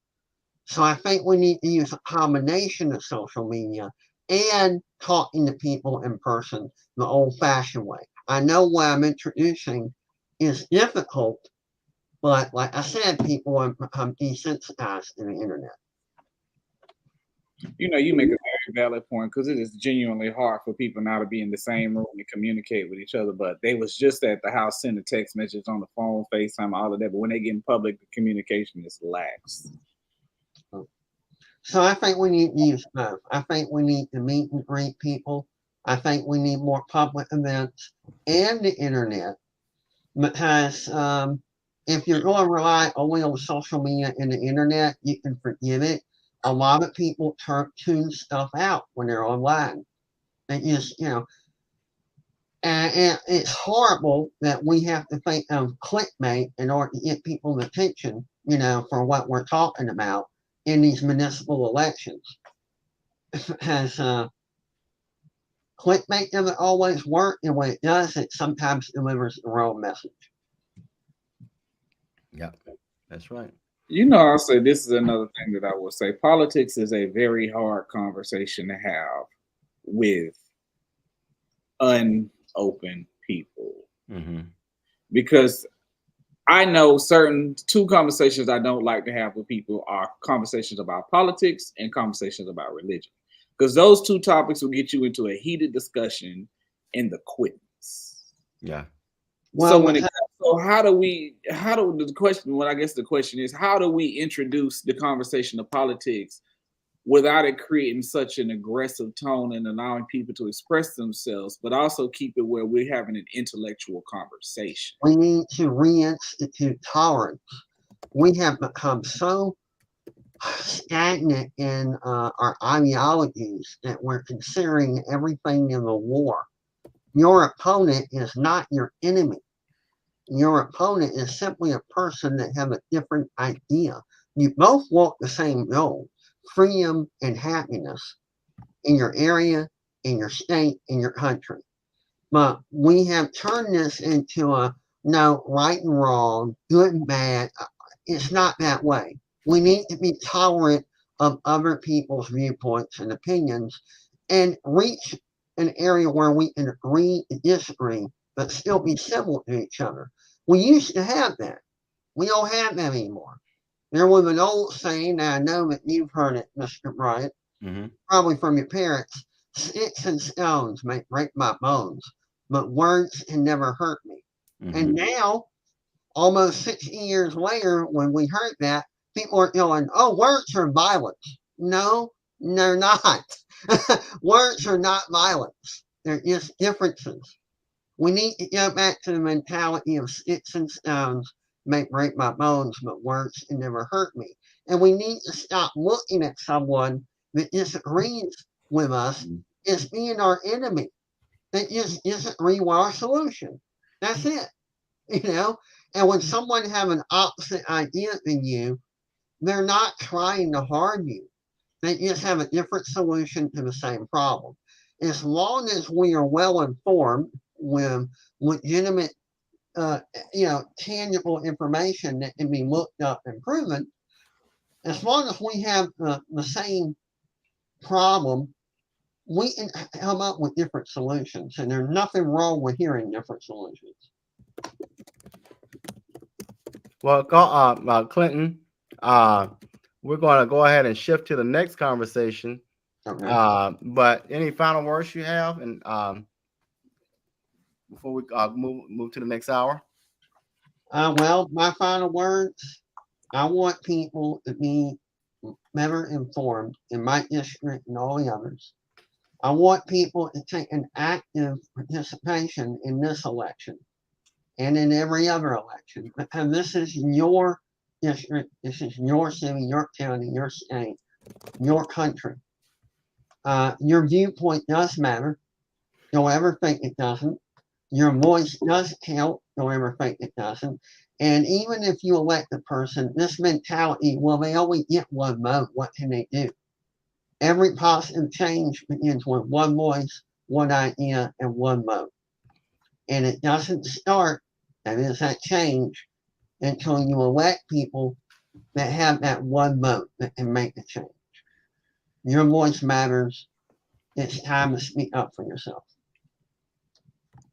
So I think we need to use a combination of social media and talking to people in person the old-fashioned way. I know what I'm introducing is difficult, but like I said, people are desensitized to the internet. You know, you make a very valid point because it is genuinely hard for people now to be in the same room and communicate with each other. But they was just at the house, sending text messages on the phone, FaceTime, all of that. But when they get in public, the communication is lax. So I think we need to use both. I think we need to meet and greet people. I think we need more public events and the internet, because if you're going to rely only on social media and the internet, you can forgive it. A lot of people tune stuff out when they're online. They just, and it's horrible that we have to think of clickbait in order to get people's attention, for what we're talking about in these municipal elections. Has clickbait doesn't always work, and when it does, it sometimes delivers the wrong message. Yeah, that's right. I'll say this is another thing that I will say. Politics is a very hard conversation to have with unopen people. Mm-hmm. Because I know two conversations I don't like to have with people are conversations about politics and conversations about religion. Because those two topics will get you into a heated discussion in the quickness. Yeah. Well, the question is, how do we introduce the conversation of politics without it creating such an aggressive tone and allowing people to express themselves, but also keep it where we're having an intellectual conversation? We need to reinstitute tolerance. We have become so stagnant in our ideologies that we're considering everything in the war. Your opponent is not your enemy. Your opponent is simply a person that has a different idea. You both want the same goal: freedom and happiness in your area, in your state, in your country. But we have turned this into right and wrong, good and bad. It's not that way. We need to be tolerant of other people's viewpoints and opinions and reach an area where we can agree and disagree, but still be civil to each other. We used to have that. We don't have that anymore. There was an old saying, and I know that you've heard it, Mr. Bryant, probably from your parents: sticks and stones may break my bones, but words can never hurt me. Mm-hmm. And now, almost 60 years later, when we heard that, people are going, oh, words are violence. No, they're not. Words are not violence. They're just differences. We need to go back to the mentality of sticks and stones may break my bones, but words can never hurt me. And we need to stop looking at someone that disagrees with us as being our enemy. That just disagree with our solution. That's it. And when someone has an opposite idea than you, they're not trying to harm you. They just have a different solution to the same problem. As long as we are well informed with legitimate, tangible information that can be looked up and proven, as long as we have the same problem, we can come up with different solutions. And there's nothing wrong with hearing different solutions. Well, Clinton, we're going to go ahead and shift to the next conversation. Okay. But any final words you have, and before we move to the next hour? Well, my final words: I want people to be better informed in my district and all the others. I want people to take an active participation in this election and in every other election, because this is your district, this is your city, your county, your state, your country. Your viewpoint does matter. Don't ever think it doesn't. Your voice does count. Don't ever think it doesn't. And even if you elect a person, this mentality, well, they only get one vote, what can they do? Every positive change begins with one voice, one idea, and one vote. And it doesn't start, that is that change, until you elect people that have that one vote that can make a change. Your voice matters. it's time to speak up for yourself.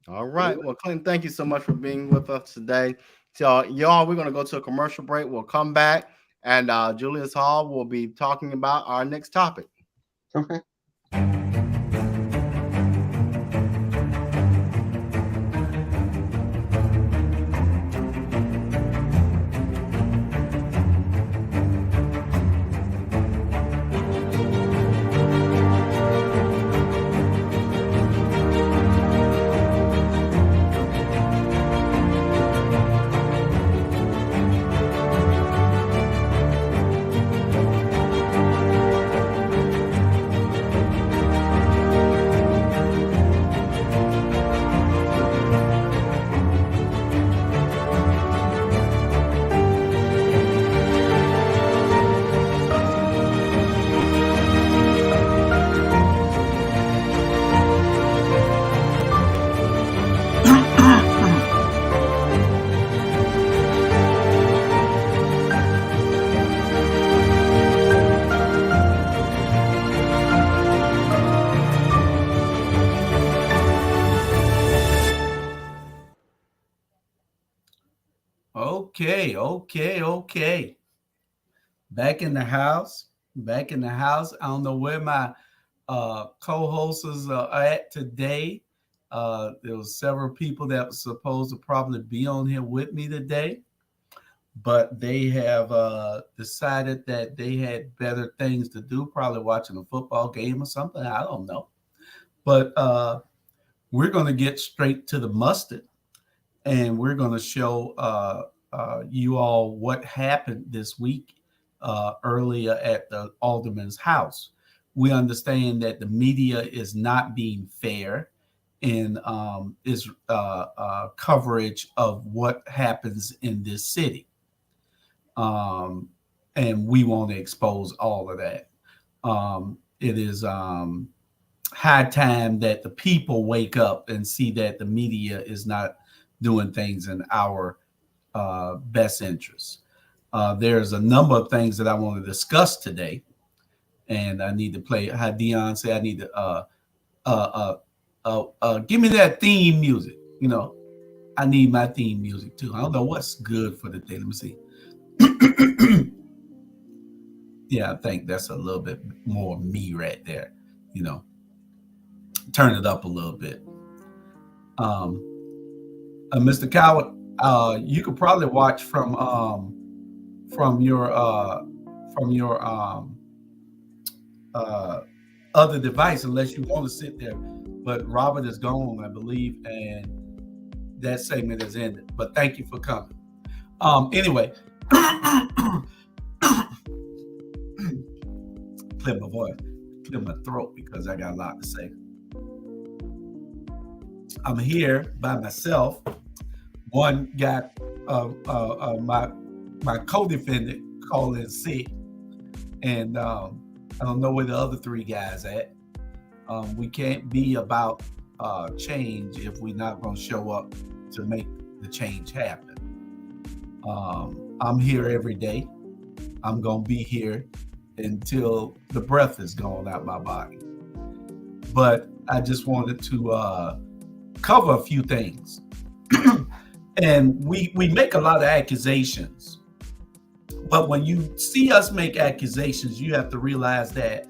All right. Well, Clinton, thank you so much for being with us today. So, y'all, we're going to go to a commercial break. We'll come back, and Julius Hall will be talking about our next topic. Okay. Okay. Back in the house. I don't know where my co-hosts are at today. There was several people that were supposed to probably be on here with me today, but they have decided that they had better things to do, probably watching a football game or something. I don't know. But we're going to get straight to the mustard, and we're going to show you all what happened this week earlier at the alderman's house. We understand that the media is not being fair in its coverage of what happens in this city. And we want to expose all of that. It is high time that the people wake up and see that the media is not doing things in our best interests. There's a number of things that I want to discuss today, and I need to play. How Dion said, I need to give me that theme music. You know, I need my theme music too. I don't know what's good for the day. Let me see. Yeah, I think that's a little bit more me right there. You know, turn it up a little bit. Mr. Cowart, you could probably watch from your other device unless you want to sit there. But Robert is gone, I believe, and that segment is ended. But thank you for coming. Anyway, clear my voice, clear my throat because I got a lot to say. I'm here by myself. One got my co-defendant called in sick, and I don't know where the other three guys at. We can't be about change if we're not going to show up to make the change happen. I'm here every day. I'm going to be here until the breath is gone out my body. But I just wanted to cover a few things. And we make a lot of accusations. But when you see us make accusations, you have to realize that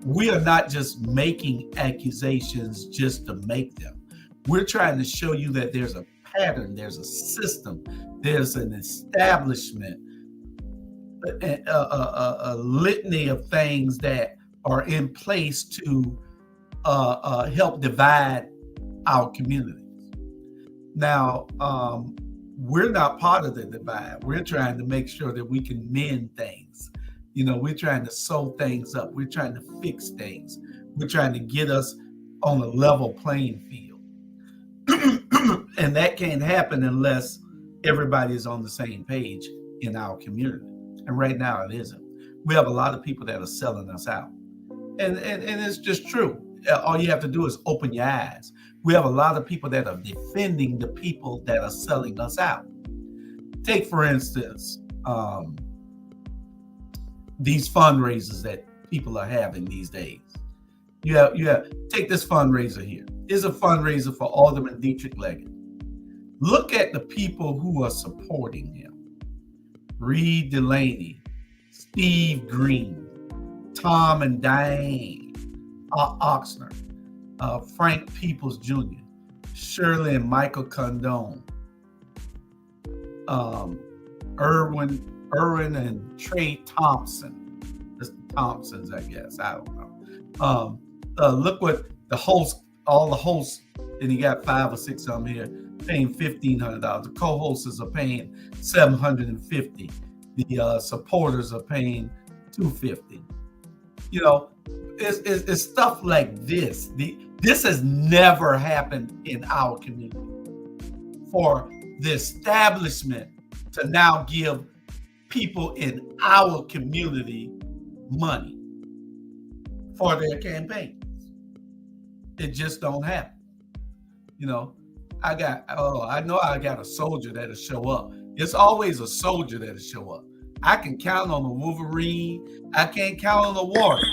we are not just making accusations just to make them. We're trying to show you that there's a pattern, there's a system, there's an establishment, a litany of things that are in place to help divide our communities. Now, we're not part of the divide. We're trying to make sure that we can mend things. You know, we're trying to sew things up. We're trying to fix things. We're trying to get us on a level playing field. And that can't happen unless everybody is on the same page in our community. And right now it isn't. We have a lot of people that are selling us out. And it's just true. All you have to do is open your eyes. We have a lot of people that are defending the people that are selling us out. Take, for instance, these fundraisers that people are having these days. You have take this fundraiser here. It's a fundraiser for Alderman Detric Leggett. Look at the people who are supporting him. Reed Delaney, Steve Green, Tom and Diane Oxner, Frank Peoples Jr., Shirley and Michael Condone, Irwin and Trey Thompson. It's the Thompsons, I guess. I don't know. Look what all the hosts, and you got 5 or 6 of them here, paying $1,500. The co-hosts are paying $750. The supporters are paying $250. You know, it's stuff like this. This has never happened in our community. For the establishment to now give people in our community money for their campaigns. It just don't happen. You know, I know I got a soldier that'll show up. It's always a soldier that'll show up. I can count on the Wolverine. I can't count on the Warrior.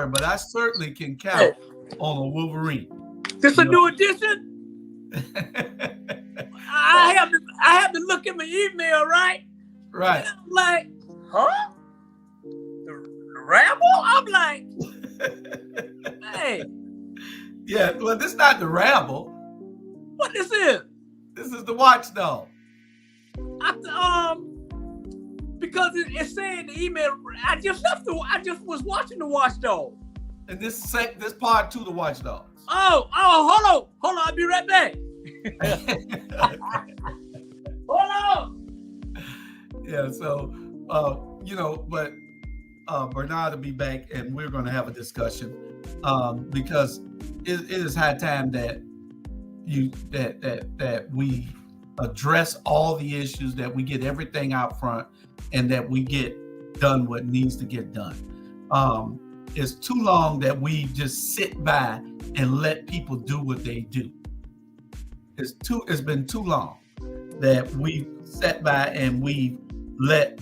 But I certainly can count on a Wolverine. This a new edition? I have to look at my email, right? Right. And I'm like, huh? The Rambo? I'm like, hey. Yeah, well, this is not the Rambo. What this is? This is the Watchdog. Because it's saying the email. I just was watching the Watchdog. And this part 2 the Watchdogs. Oh, hold on, I'll be right back. Hold on. Yeah, so but Bernard will be back, and we're going to have a discussion because it is high time that we address all the issues, that we get everything out front, and that we get done what needs to get done. It's too long that we just sit by and let people do what they do. It's been too long that we sat by and we let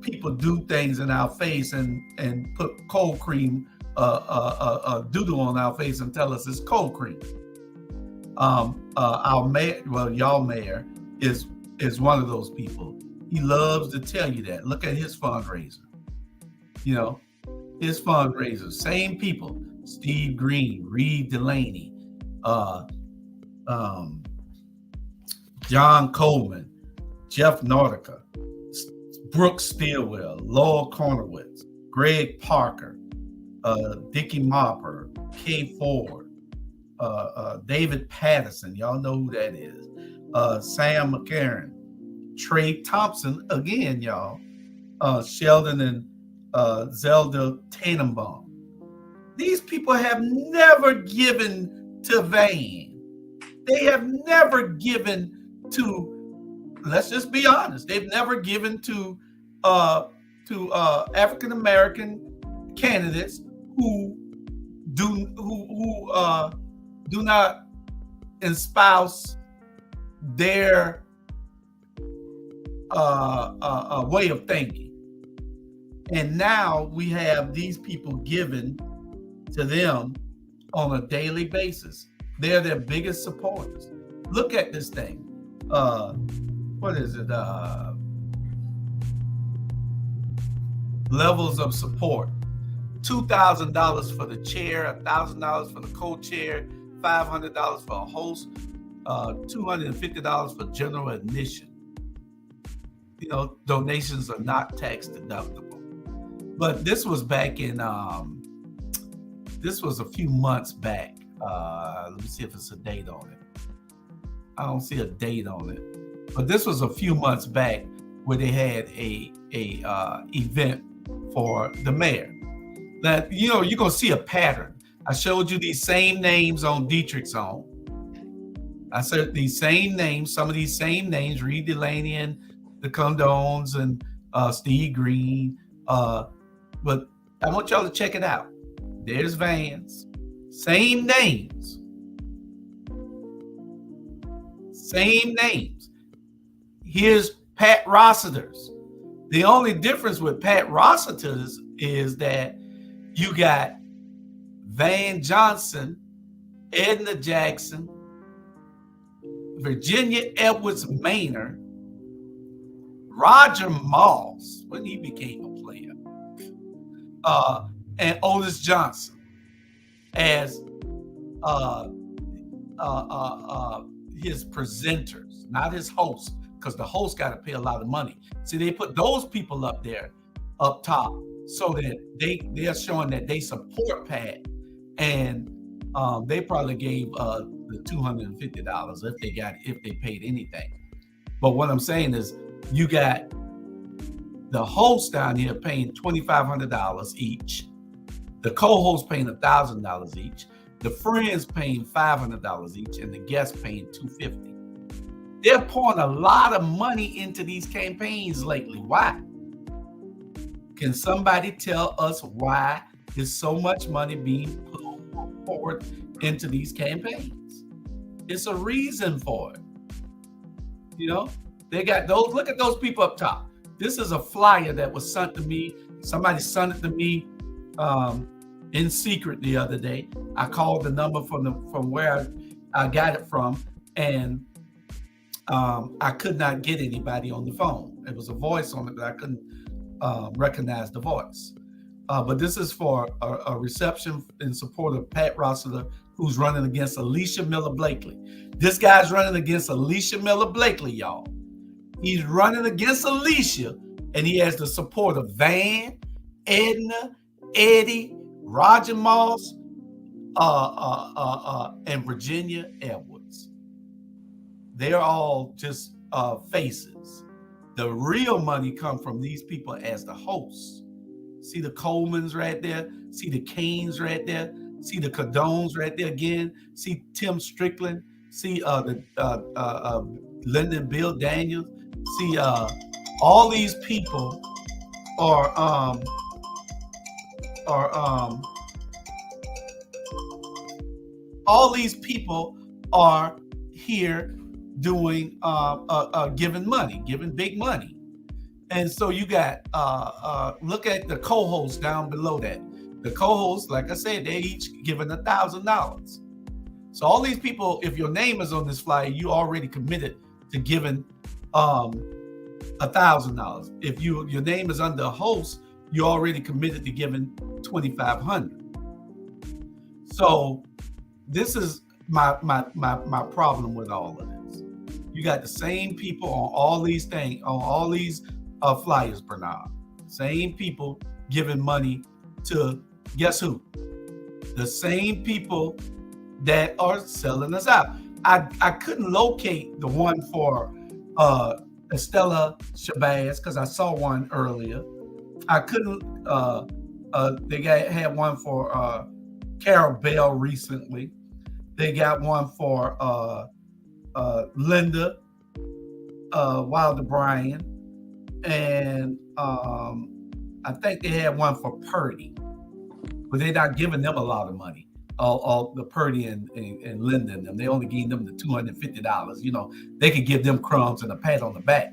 people do things in our face and put cold cream doodle on our face and tell us it's cold cream. Our mayor, y'all mayor, is one of those people. He loves to tell you that. Look at his fundraiser. You know, his fundraiser, same people: Steve Green, Reed Delaney, John Coleman, Jeff Nordica, Brooke Stilwell, Laurel Cornowitz, Greg Parker, Dickie Mopper, Kay Ford, David Patterson, y'all know who that is, Sam McCarron, Trey Thompson, again, y'all, Sheldon and Zelda Tannenbaum. These people have never given to Van. They have never given to, let's just be honest, they've never given to African American candidates who do not espouse their way of thinking. And now we have these people given to them on a daily basis. They're their biggest supporters. Look at this thing. What is it? Levels of support. $2,000 for the chair, $1,000 for the co-chair, $500 for a host, $250 for general admission. You know, donations are not tax deductible. But this was back in, this was a few months back. Let me see if it's a date on it. I don't see a date on it. But this was a few months back where they had a event for the mayor. That, you know, you're going to see a pattern. I showed you these same names on Detric's own. I said these same names, some of these same names, Reed Delaney and the Condones and Steve Green. But I want y'all to check it out. There's Vans. Same names. Same names. Here's Pat Rossiter's. The only difference with Pat Rossiter's is that You got Van Johnson, Edna Jackson, Virginia Edwards Maynard, Roger Moss, when he became a player, and Otis Johnson as his presenters, not his hosts, because the host got to pay a lot of money. See, they put those people up there, up top, so that they are showing that they support Pat, and they probably gave the $250 if they paid anything. But what I'm saying is, you got the host down here paying $2,500 each, the co-host paying $1,000 each, the friends paying $500 each, and the guests paying $250. They're pouring a lot of money into these campaigns lately. Why? Can somebody tell us why there's so much money being poured into these campaigns? It's a reason for it. You know, they got those. Look at those people up top. This is a flyer that was sent to me. Somebody sent it to me in secret the other day. I called the number from where I got it from, and I could not get anybody on the phone. It was a voice on it, but I couldn't recognize the voice. But this is for a reception in support of Pat Rossiter, who's running against Alicia Miller Blakely. This guy's running against Alicia Miller Blakely, y'all. He's running against Alicia, and he has the support of Van, Edna, Eddie, Roger Moss, and Virginia Edwards. They're all just faces. The real money comes from these people as the hosts. See the Colemans right there. See the Canes right there. See the Cadones right there again. See Tim Strickland. See Lyndon Bill Daniels. See all these people are all these people are here doing giving money, giving big money. And so you got look at the co-hosts down below that. The co-hosts, like I said, they each giving $1,000. So all these people, if your name is on this flyer, you already committed to giving $1,000. If your name is under a host, you already committed to giving $2,500. So this is my problem with all of this. You got the same people on all these things, on all these flyers, Bernard. Same people giving money to, guess who? The same people that are selling us out. I couldn't locate the one for Estella Shabazz because I saw one earlier. I couldn't. They had one for Carol Bell recently. They got one for Linda Wilder Bryan, and I think they had one for Purdy, but they're not giving them a lot of money. All the Purdy and Linda and them, they only gave them the $250. You know, they could give them crumbs and a pat on the back.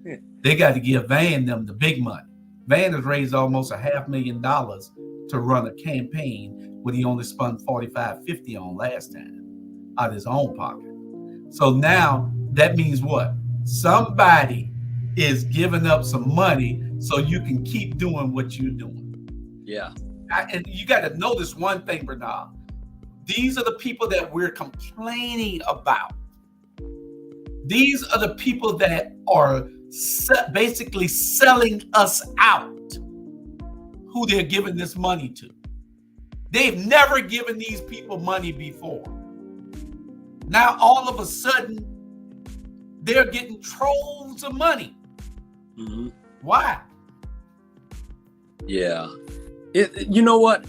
Yeah. They got to give Van them the big money. Van has raised almost $500,000 to run a campaign when he only spent $45.50 on last time out of his own pocket. So now that means what? Somebody is giving up some money so you can keep doing what you're doing. Yeah. And you got to know this one thing, Bernard. These are the people that we're complaining about. These are the people that are basically selling us out, who they're giving this money to. They've never given these people money before. Now, all of a sudden, they're getting troves of money. Mm-hmm. Why? Yeah. You know what?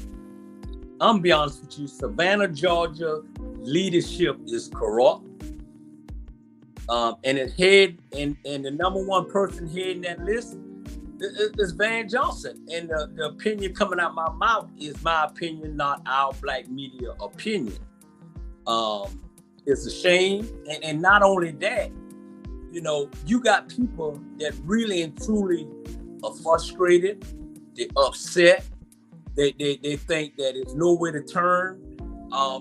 I'm gonna be honest with you. Savannah, Georgia leadership is corrupt. And the number one person heading that list is Van Johnson. And the opinion coming out my mouth is my opinion, not our black media opinion. It's a shame. And not only that, you know, you got people that really and truly are frustrated, they're upset, They think that it's nowhere to turn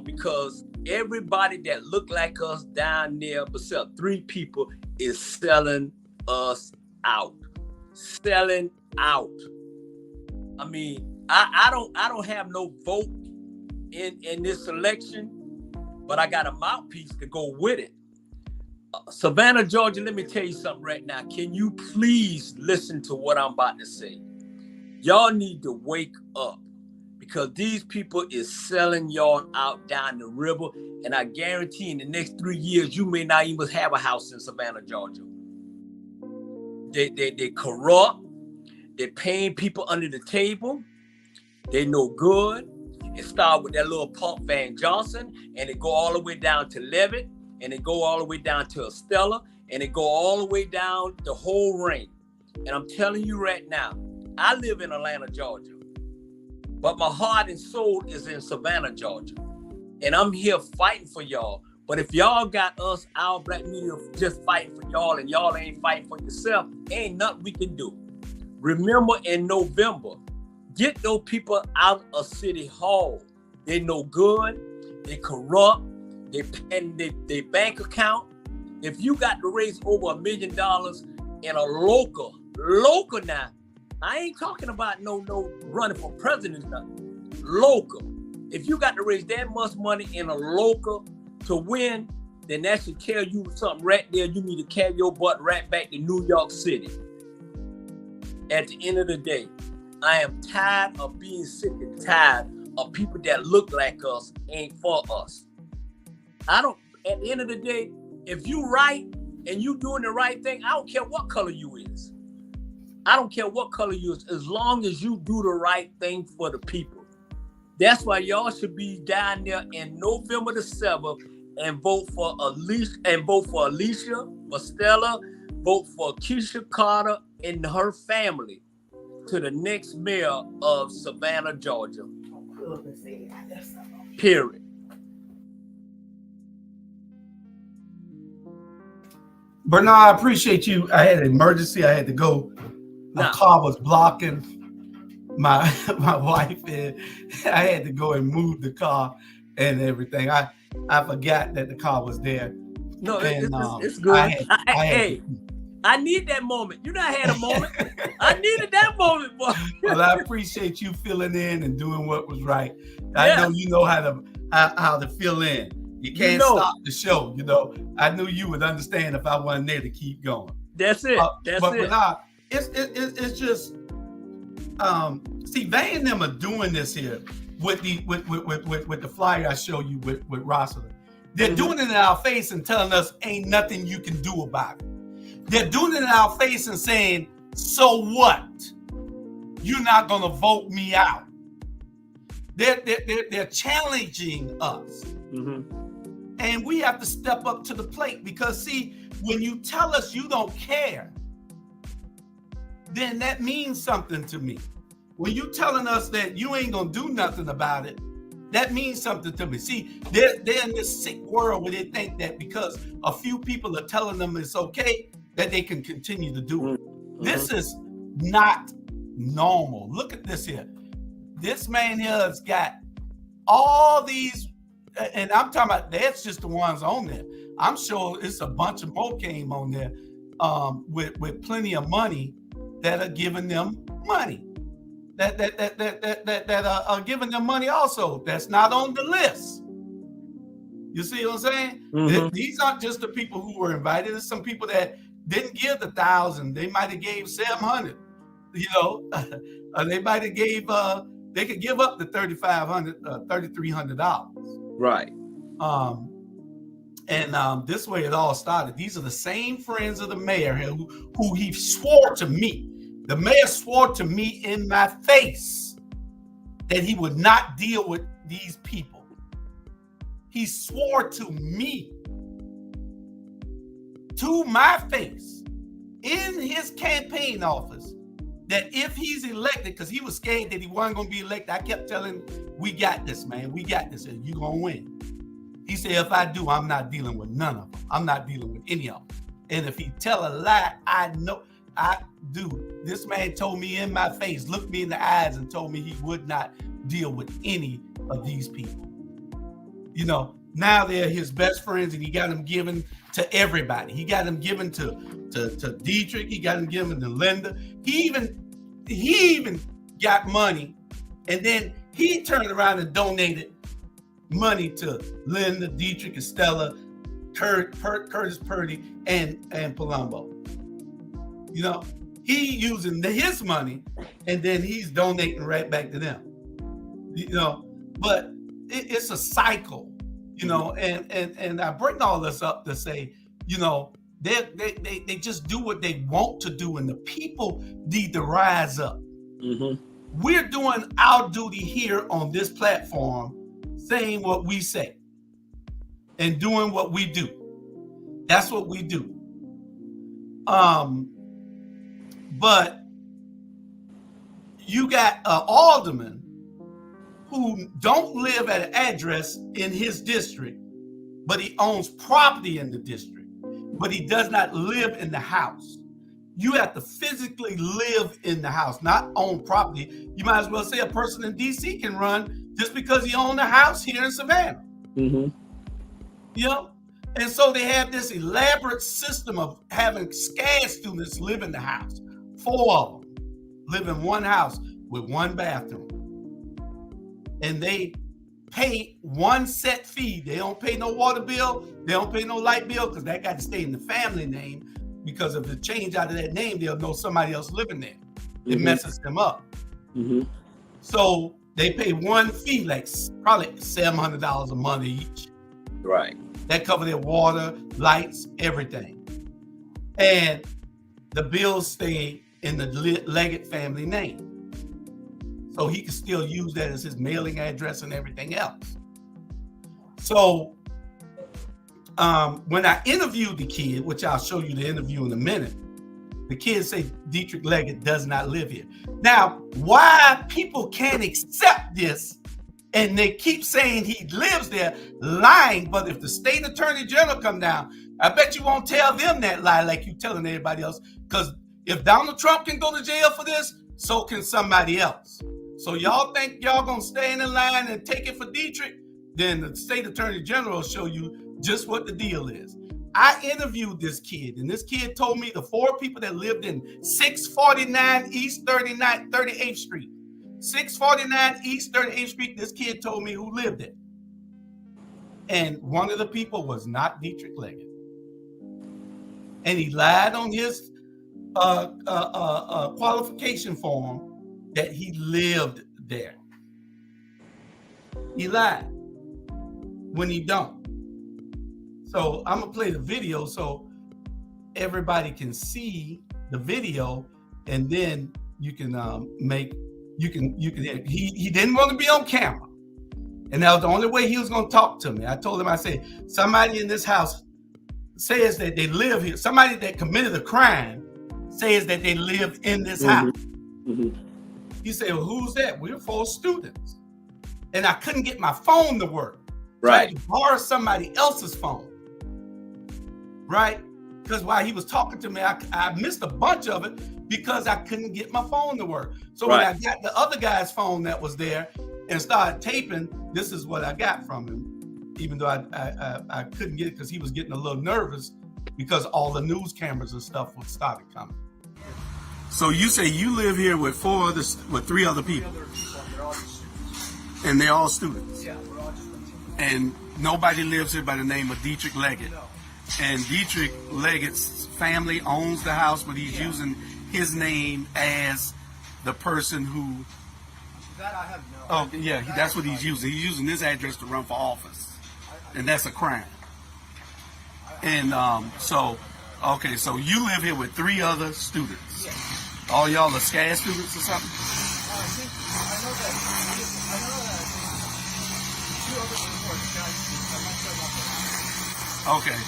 because everybody that look like us down there, except 3 people, is selling us out. Selling out. I mean, I don't have no vote in this election, but I got a mouthpiece to go with it. Savannah, Georgia, let me tell you something right now. Can you please listen to what I'm about to say? Y'all need to wake up because these people is selling y'all out down the river, and I guarantee in the next 3 years, you may not even have a house in Savannah, Georgia. They corrupt. They're paying people under the table. They no good. It start with that little punk Van Johnson, and it go all the way down to Leggett, and it go all the way down to Estella, and it go all the way down the whole ring. And I'm telling you right now, I live in Atlanta, Georgia, but my heart and soul is in Savannah, Georgia. And I'm here fighting for y'all. But if y'all got us, our black media, just fighting for y'all and y'all ain't fighting for yourself, ain't nothing we can do. Remember in November, get those people out of City Hall. They no good, they corrupt, they paying their bank account. If you got to raise over $1 million in a local now, I ain't talking about no running for president, nothing. Local. If you got to raise that much money in a local to win, then that should tell you something right there. You need to carry your butt right back to New York City. At the end of the day, I am tired of being sick and tired of people that look like us ain't for us. At the end of the day, if you right and you doing the right thing, I don't care what color you is. I don't care what color you is, as long as you do the right thing for the people. That's why y'all should be down there in November the 7th and vote for Alicia, for Stella, vote for Keisha Carter and her family to the next mayor of Savannah, Georgia. Period. Bernard, I appreciate you. I had an emergency. I had to go. My car was blocking my wife, and I had to go and move the car and everything. I forgot that the car was there. No, and, it's good. I need that moment. You know, I had a moment. I needed that moment, boy. Well, I appreciate you filling in and doing what was right. I know you know how to fill in. You can't stop the show. You know, I knew you would understand if I wasn't there to keep going. That's it. But it's just see, Van and them are doing this here with the flyer I show you with Rosalind. They're doing it in our face and telling us ain't nothing you can do about it. They're doing it in our face and saying, so what? You're not gonna vote me out. They're challenging us. And we have to step up to the plate because see, when you tell us you don't care, then that means something to me. When you telling us that you ain't gonna do nothing about it, that means something to me. See, they're in this sick world where they think that because a few people are telling them it's okay, that they can continue to do it. This is not normal. Look at this here. This man here has got all these, and I'm talking about that's just the ones on there. I'm sure it's a bunch of more came on there with plenty of money that are giving them money. That are giving them money also. That's not on the list. You see what I'm saying? These aren't just the people who were invited. There's some people that didn't give the 1,000. They might have gave 700. You know, they might have gave. They could give up the $3,500, $3,300. Right. And this way it all started. These are the same friends of the mayor who he swore to me. The mayor swore to me in my face that he would not deal with these people. He swore to me, to my face, in his campaign office, that if he's elected, because he was scared that he wasn't going to be elected, I kept telling him, we got this, man. We got this. You're going to win. He said, if I do, I'm not dealing with none of them. I'm not dealing with any of them. And if he tell a lie, I know. This man told me in my face, looked me in the eyes and told me he would not deal with any of these people. You know, now they're his best friends and he got them given to everybody. He got them given to Detric. He got them given to Linda. He even got money, and then he turned around and donated money to Linda, Detric, and Stella, Curtis Purdy, and Palumbo. You know, he using his money, and then he's donating right back to them. You know, but it's a cycle. You know, and I bring all this up to say, you know, they just do what they want to do, and the people need to rise up. Mm-hmm. We're doing our duty here on this platform, saying what we say and doing what we do. That's what we do. But you got an alderman who don't live at an address in his district, but he owns property in the district, but he does not live in the house. You have to physically live in the house, not own property. You might as well say a person in DC can run just because he owns a house here in Savannah. Mm-hmm. You know? And so they have this elaborate system of having SCAD students live in the house. 4 of them live in one house with one bathroom. And they pay one set fee. They don't pay no water bill. They don't pay no light bill because that got to stay in the family name, because if it change out of that name, they'll know somebody else living there. It messes them up. Mm-hmm. So they pay one fee, like probably $700 a month each. Right. That cover their water, lights, everything. And the bills stay in the Leggett family name. So he can still use that as his mailing address and everything else. So when I interviewed the kid, which I'll show you the interview in a minute, the kid said Detric Leggett does not live here. Now, why people can't accept this and they keep saying he lives there, lying, but if the state attorney general come down, I bet you won't tell them that lie like you telling everybody else, because if Donald Trump can go to jail for this, so can somebody else. So y'all think y'all gonna stand in line and take it for Detric? Then the state attorney general will show you just what the deal is. I interviewed this kid, and this kid told me the 4 people that lived in 649 East 38th Street. 649 East 38th Street, this kid told me who lived there. And one of the people was not Detric Leggett. And he lied on his qualification form that he lived there. He lied when he don't. So I'm gonna play the video so everybody can see the video, and then you can he didn't want to be on camera, and that was the only way he was gonna talk to me. I told him, I said, somebody in this house says that they live here. Somebody that committed a crime says that they live in this house. Mm-hmm. He said, well, who's that? We're 4 students. And I couldn't get my phone to work. Right. So I had to borrow somebody else's phone. Right? Because while he was talking to me, I missed a bunch of it because I couldn't get my phone to work. So when I got the other guy's phone that was there and started taping, this is what I got from him, even though I couldn't get it because he was getting a little nervous because all the news cameras and stuff started coming. So you say you live here with 3 other people, and they're all students. Yeah, we're all just students. And nobody lives here by the name of Detric Leggett. No. And Detric Leggett's family owns the house, but he's using his name as the person who. That I have no. Oh yeah, that's what he's using. He's using this address to run for office, and that's a crime. And so you live here with 3 other students. Yeah. All y'all are SCAD students or something? I know that 2 other people are SCAD students. I'm not sure about that. Okay.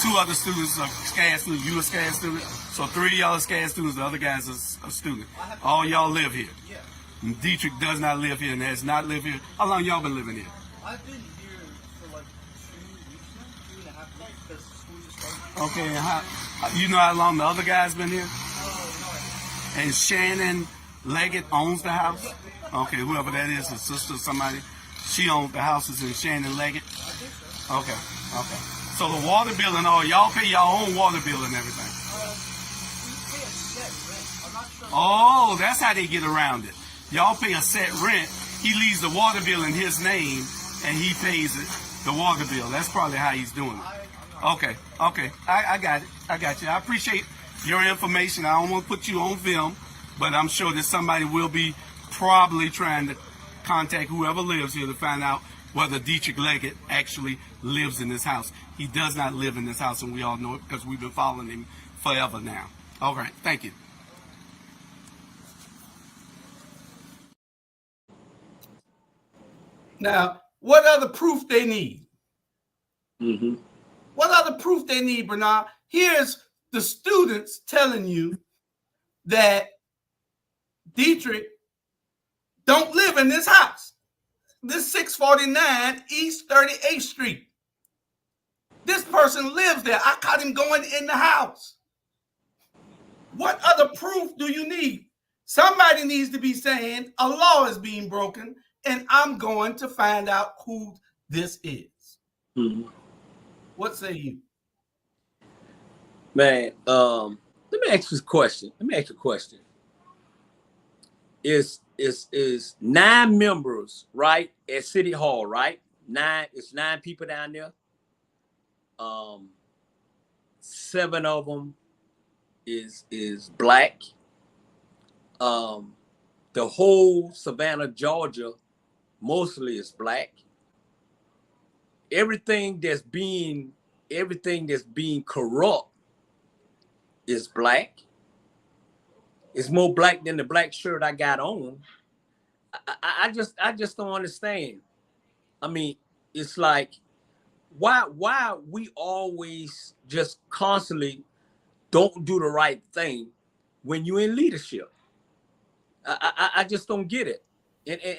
2 other students are SCAD students. You a SCAD student? So 3 of y'all are SCAD students. The other guy's a student. All y'all live here. Yeah. And Detric does not live here and has not lived here. How long y'all been living here? I've been here for like 2 weeks now, 2.5 weeks, because school just started. Okay. And you know how long the other guy's been here? No, And Shannon Leggett owns the house? Okay, whoever that is, his sister or somebody, she owns the houses in Shannon Leggett? Okay, okay. So the water bill and all, y'all pay your own water bill and everything? Oh, that's how they get around it. Y'all pay a set rent. He leaves the water bill in his name, and he pays it, the water bill. That's probably how he's doing it. Okay, okay. I got it. I got you. I appreciate your information. I don't want to put you on film, but I'm sure that somebody will be probably trying to contact whoever lives here to find out whether Detric Leggett actually lives in this house. He does not live in this house, and we all know it because we've been following him forever now. All right. Thank you. Now, what other proof they need? Mm-hmm. What other proof they need, Bernard? Here's the students telling you that Detric don't live in this house. This 649 East 38th Street. This person lives there. I caught him going in the house. What other proof do you need? Somebody needs to be saying a law is being broken, and I'm going to find out who this is. Mm-hmm. What say you? Man, let me ask you a question. Is 9 members, right, at City Hall, right? 9, it's 9 people down there. 7 of them is black. The whole Savannah, Georgia, mostly is black. Everything that's being corrupt is black. It's more black than the black shirt I got on. I just don't understand. I mean, it's like, why we always just constantly don't do the right thing when you're in leadership? I just don't get it.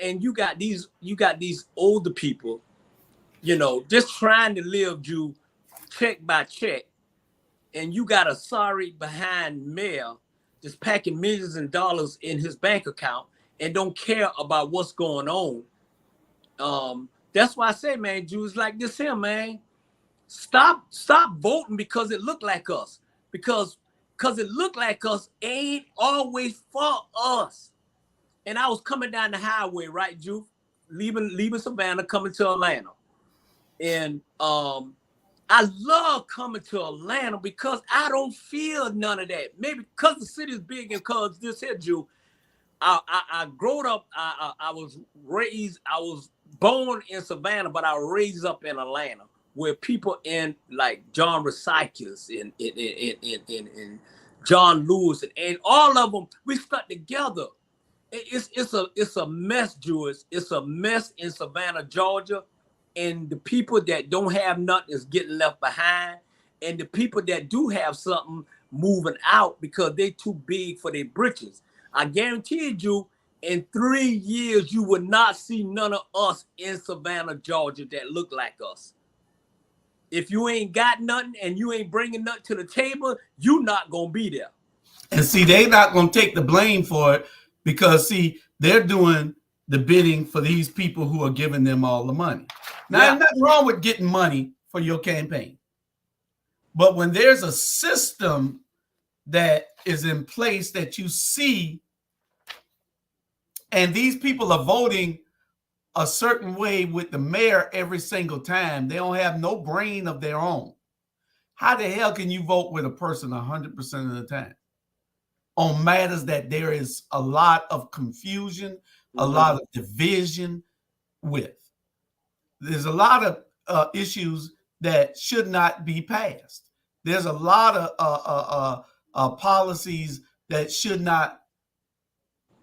And you got these older people, you know, just trying to live you check by check, and you got a sorry behind mayor just packing millions of dollars in his bank account and don't care about what's going on. That's why I say, man, Jews like this here, man, stop voting because it look like us. Because it look like us ain't always for us. And I was coming down the highway, right, Jew, leaving Savannah, coming to Atlanta. And I love coming to Atlanta because I don't feel none of that. Maybe because the city is big and because this here, Jew, I grew up, I was born in Savannah, but I was raised up in Atlanta, where people in like John Recycles and John Lewis and all of them, we stuck together. It's a mess, Jewish. It's a mess in Savannah, Georgia. And the people that don't have nothing is getting left behind. And the people that do have something moving out because they too big for their britches. I guarantee you, in 3 years, you will not see none of us in Savannah, Georgia that look like us. If you ain't got nothing and you ain't bringing nothing to the table, you not going to be there. And see, they not going to take the blame for it because, see, they're doing the bidding for these people who are giving them all the money. Now, there's nothing wrong with getting money for your campaign. But when there's a system that is in place that you see, and these people are voting a certain way with the mayor every single time, they don't have no brain of their own. How the hell can you vote with a person 100% of the time on matters that there is a lot of confusion, a lot of division with? There's a lot of issues that should not be passed. There's a lot of policies that should not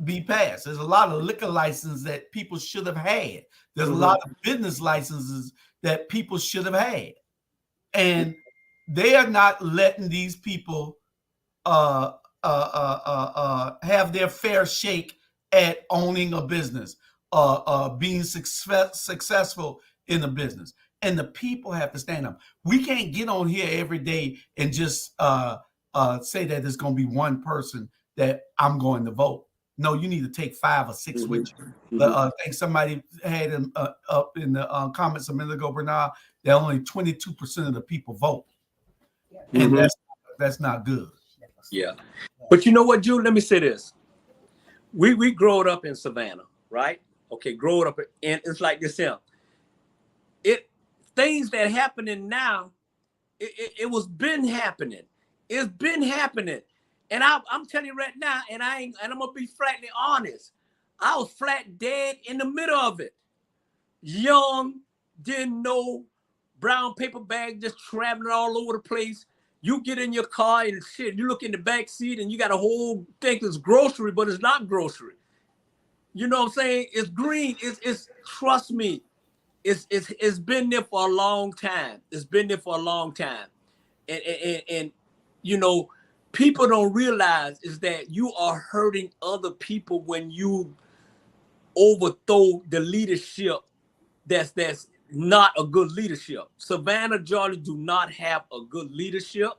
be passed. There's a lot of liquor licenses that people should have had. There's a lot of business licenses that people should have had. And they are not letting these people have their fair shake at owning a business, being successful in a business. And the people have to stand up. We can't get on here every day and just say that there's going to be one person that I'm going to vote. No, you need to take 5 or 6 with you. I think somebody had up in the comments a minute ago, Bernard, that only 22% of the people vote. And that's not good. Yeah. But you know what, Jude? Let me say this. We growed up in Savannah, right? Okay, growing up, and it's like this here. Things that happening now, it was been happening. It's been happening. And I'm telling you right now, and I'm gonna be flatly honest. I was flat dead in the middle of it. Young, didn't know, brown paper bag just traveling all over the place. You get in your car and shit, you look in the back seat and you got a whole thing that's grocery, but it's not grocery. You know what I'm saying? It's green. It's trust me, it's been there for a long time. It's been there for a long time. And you know, people don't realize is that you are hurting other people when you overthrow the leadership that's not a good leadership. Savannah, Georgia do not have a good leadership,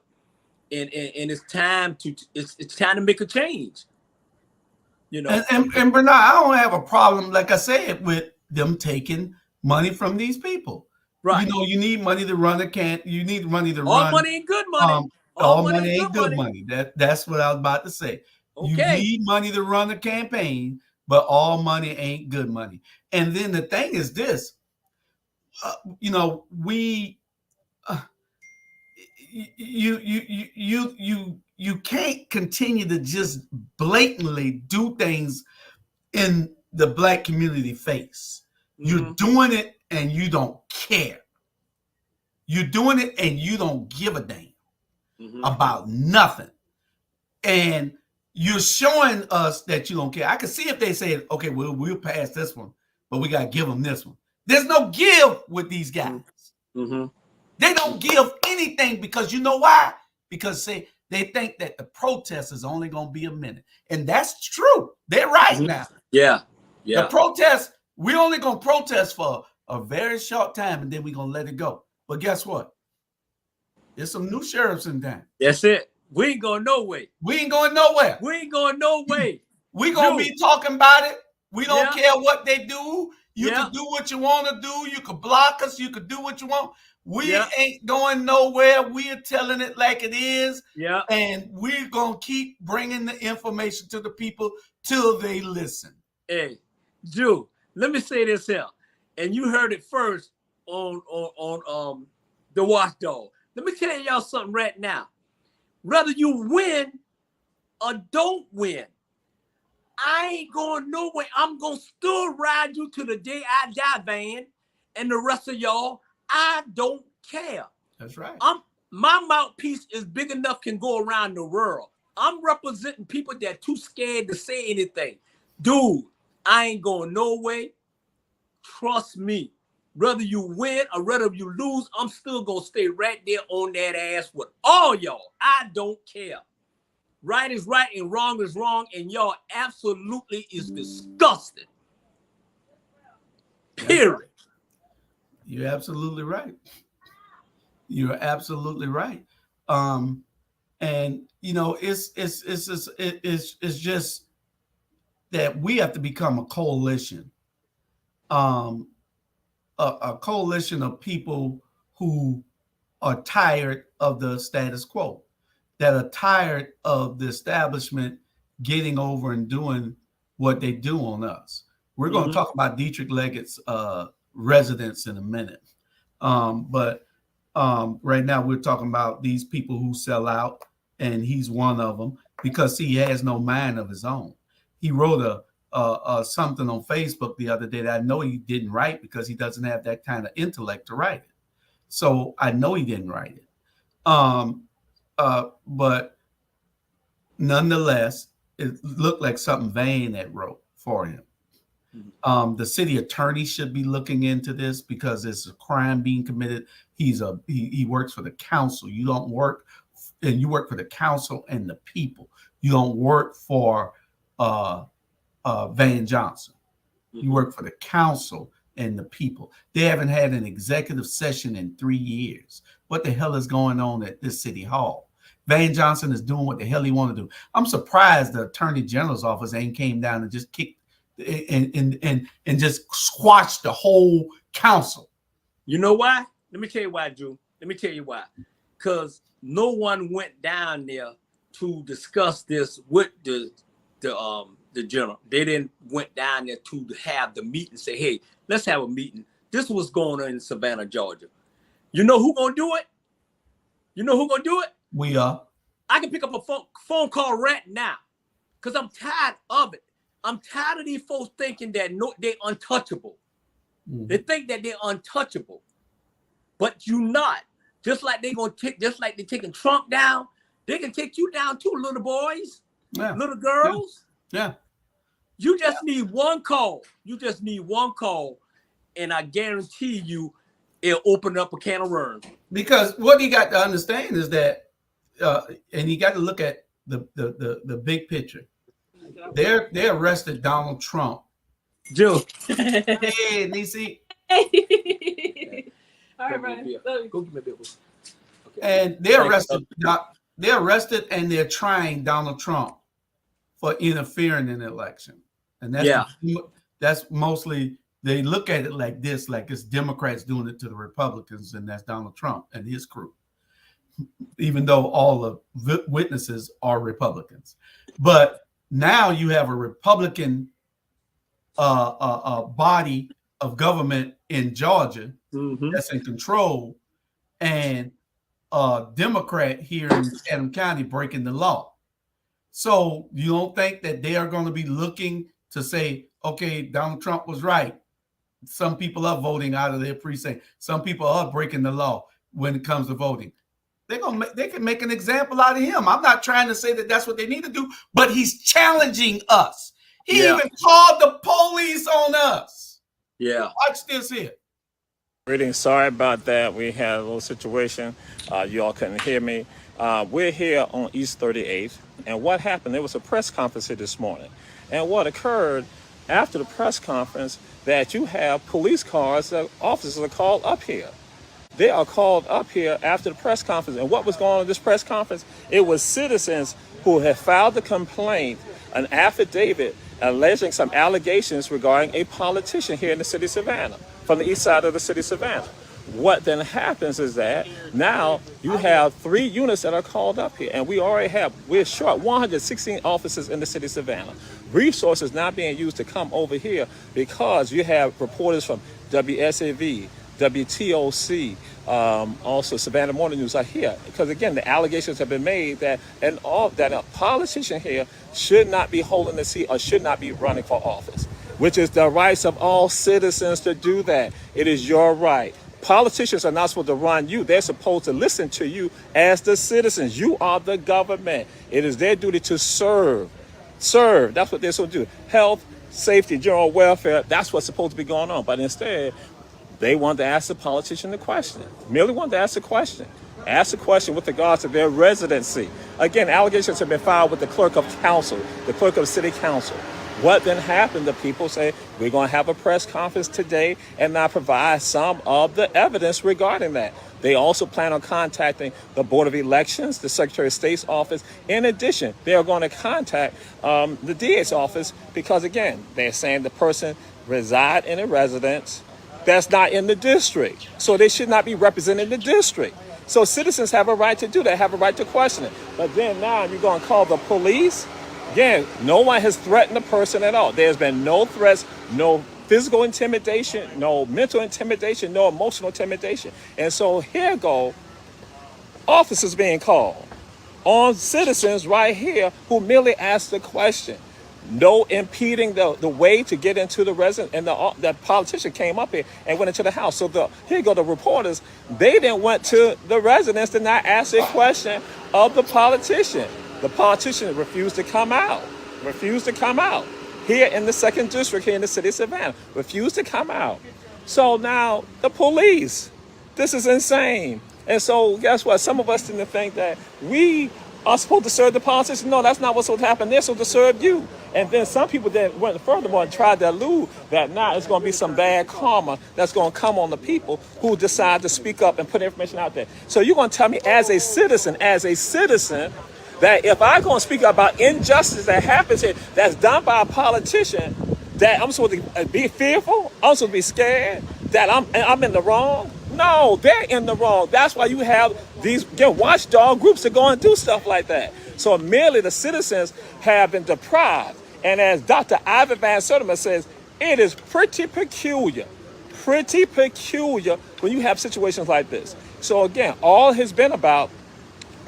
and it's time to make a change. You know, and Bernard, I don't have a problem, like I said, with them taking money from these people. Right. You know, you need money to run you need money to all run. money ain't good money. All money ain't good money. That's what I was about to say. Okay. You need money to run a campaign, but all money ain't good money. And then the thing is this, you know, you can't continue to just blatantly do things in the Black community face. You're doing it and you don't care. You're doing it and you don't give a damn about nothing. And you're showing us that you don't care. I can see if they say, okay, we'll pass this one, but we got to give them this one. There's no give with these guys. They don't give anything because you know why? Because they think that the protest is only going to be a minute. And that's true. They're right now. Yeah. The protest, we're only going to protest for a very short time and then we're going to let it go. But guess what? There's some new sheriffs in town. That's it. We ain't going nowhere. We ain't going nowhere. We ain't going nowhere. We going to be talking about it. We don't care what they do. You can do what you want to do. You can block us. You can do what you want. We ain't going nowhere. We are telling it like it is. Yeah. And we're going to keep bringing the information to the people till they listen. Hey, Drew, let me say this here. And you heard it first on the Watchdog. Let me tell y'all something right now. Whether you win or don't win, I ain't going nowhere. I'm going to still ride you to the day I die, Van. And the rest of y'all, I don't care. That's right. My mouthpiece is big enough, can go around the world. I'm representing people that are too scared to say anything. Dude, I ain't going nowhere. Trust me. Whether you win or whether you lose, I'm still going to stay right there on that ass with all y'all. I don't care. Right is right and wrong is wrong, and y'all absolutely is disgusting. Period. You're absolutely right. You're absolutely right. And you know, it's just that we have to become a coalition. A coalition of people who are tired of the status quo, that are tired of the establishment getting over and doing what they do on us. We're going to talk about Detric Leggett's residence in a minute. But right now we're talking about these people who sell out, and he's one of them because he has no mind of his own. He wrote something on Facebook the other day that I know he didn't write because he doesn't have that kind of intellect to write it. So I know he didn't write it. But nonetheless, it looked like something Van had wrote for him. The city attorney should be looking into this because it's a crime being committed. He works for the council. You don't work, and you work for the council and the people. You don't work for Van Johnson. You work for the council and the people. They haven't had an executive session in 3 years. What the hell is going on at this city hall? Van Johnson is doing what the hell he want to do. I'm surprised the Attorney General's office ain't came down and just kicked and just squashed the whole council. You know why? Let me tell you why, Drew. Let me tell you why. Because no one went down there to discuss this with the general. They didn't went down there to have the meeting. Say, hey, let's have a meeting. This was going on in Savannah, Georgia. You know who gonna do it? You know who gonna do it? We are. I can pick up a phone call right now, because I'm tired of it. I'm tired of these folks thinking that they're untouchable. They think that they're untouchable, but you're not. Just like they're taking Trump down, they can take you down too, little boys, little girls. Yeah. You just need one call. You just need one call, and I guarantee you, it'll open up a can of worms. Because what you got to understand is that, and you got to look at the big picture. They arrested Donald Trump. Joe. Hey, Nisi. All right, Brian. Go give me a bill. Okay. And they're arrested and they're trying Donald Trump for interfering in the election. And that's mostly, they look at it like this, like it's Democrats doing it to the Republicans, and that's Donald Trump and his crew, even though all the witnesses are Republicans. But now you have a Republican body of government in Georgia that's in control, and a Democrat here in Chatham County breaking the law. So you don't think that they are going to be looking to say, okay, Donald Trump was right. Some people are voting out of their precinct. Some people are breaking the law when it comes to voting. They can make an example out of him. I'm not trying to say that that's what they need to do, but he's challenging us. He even called the police on us. Yeah. Watch this here. Greetings. Sorry about that. We had a little situation. You all couldn't hear me. We're here on East 38th. And what happened? There was a press conference here this morning. And what occurred after the press conference, that you have police cars, that officers are called up here. They are called up here after the press conference. And what was going on at this press conference? It was citizens who had filed the complaint, an affidavit alleging some allegations regarding a politician here in the city of Savannah, from the east side of the city of Savannah. What then happens is that now you have 3 units that are called up here, and we're short 116 officers in the city of Savannah. Resources not being used to come over here because you have reporters from WSAV, WTOC, also Savannah Morning News are here. Because again, the allegations have been made that a politician here should not be holding the seat or should not be running for office, which is the rights of all citizens to do that. It is your right. Politicians are not supposed to run you. They're supposed to listen to you as the citizens. You are the government. It is their duty to serve. Serve. That's what they're supposed to do. Health, safety, general welfare. That's what's supposed to be going on. But instead, they want to ask the politician the question. Merely want to ask the question. Ask the question with regards to their residency. Again, allegations have been filed with the clerk of council, the clerk of city council. What then happened? The people say, we're going to have a press conference today and now provide some of the evidence regarding that. They also plan on contacting the Board of Elections, the Secretary of State's office. In addition, they are going to contact the DA's office because, again, they're saying the person reside in a residence that's not in the district. So they should not be representing the district. So citizens have a right to do that, have a right to question it. But then now you're going to call the police? Again, no one has threatened the person at all. There's been no threats, no physical intimidation, no mental intimidation, no emotional intimidation. And so here go officers being called on citizens right here who merely asked the question. No impeding the way to get into the residence, and the politician came up here and went into the house. So here go the reporters. They then went to the residence to not ask a question of the politician. The politician refused to come out. Here in the 2nd District, here in the city of Savannah. Refused to come out. So now the police, this is insane. And so guess what? Some of us tend to think that we are supposed to serve the politicians. No, that's not what's supposed to happen. They're supposed to serve you. And then some people then went furthermore and tried to allude that now it's going to be some bad karma that's going to come on the people who decide to speak up and put information out there. So you're going to tell me as a citizen, that if I'm going to speak about injustice that happens here, that's done by a politician, that I'm supposed to be fearful? I'm supposed to be scared that I'm in the wrong? No, they're in the wrong. That's why you have these watchdog groups that go and do stuff like that. So merely the citizens have been deprived. And as Dr. Ivan Van Sertima says, it is pretty peculiar when you have situations like this. So again, all has been about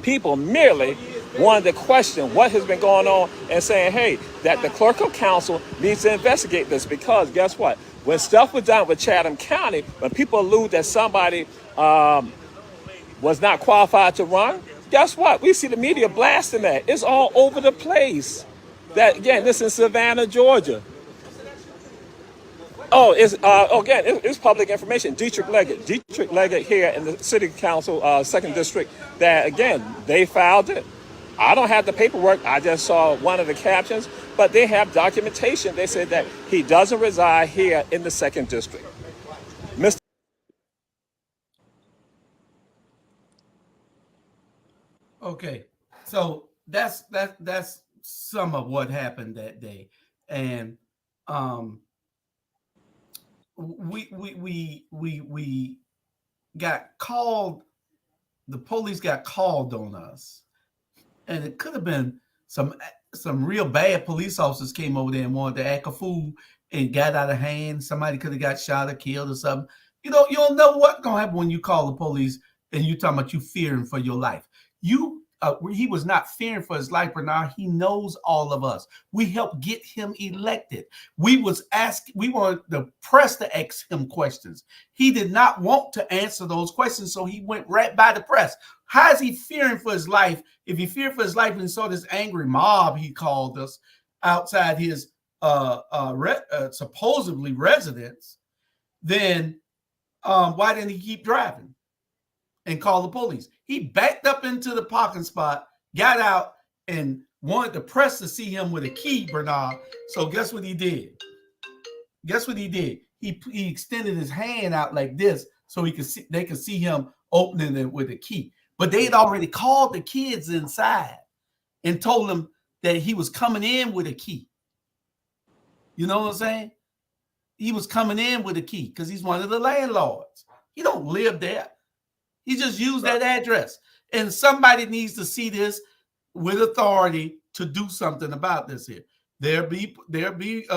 people merely wanting to question what has been going on and saying, hey, that the clerk of council needs to investigate this, because guess what? When stuff was done with Chatham County, when people allude that somebody was not qualified to run, guess what? We see the media blasting that. It's all over the place. That again, this is Savannah, Georgia. Oh, it's public information. Detric Leggett here in the City Council, 2nd District, that again, they filed it. I don't have the paperwork. I just saw one of the captions, but they have documentation. They said that he doesn't reside here in the 2nd District. Mr. Okay, so that's some of what happened that day, and we got called. The police got called on us, and it could have been some real bad police officers came over there and wanted to act a fool and got out of hand. Somebody could have got shot or killed or something. You don't know what's gonna happen when you call the police and you talking about you fearing for your life. He was not fearing for his life, Bernard. He knows all of us. We helped get him elected. We wanted the press to ask him questions. He did not want to answer those questions, so he went right by the press. How is he fearing for his life? If he feared for his life and saw this angry mob, he called us, outside his supposedly residence, then why didn't he keep driving and call the police? He backed up into the parking spot, got out, and wanted the press to see him with a key, Bernard. So guess what he did? He extended his hand out like this so they could see him opening it with a key. But they had already called the kids inside and told them that he was coming in with a key. You know what I'm saying? He was coming in with a key because he's one of the landlords. He don't live there. He just used that address. And somebody needs to see this with authority to do something about this here. There'll be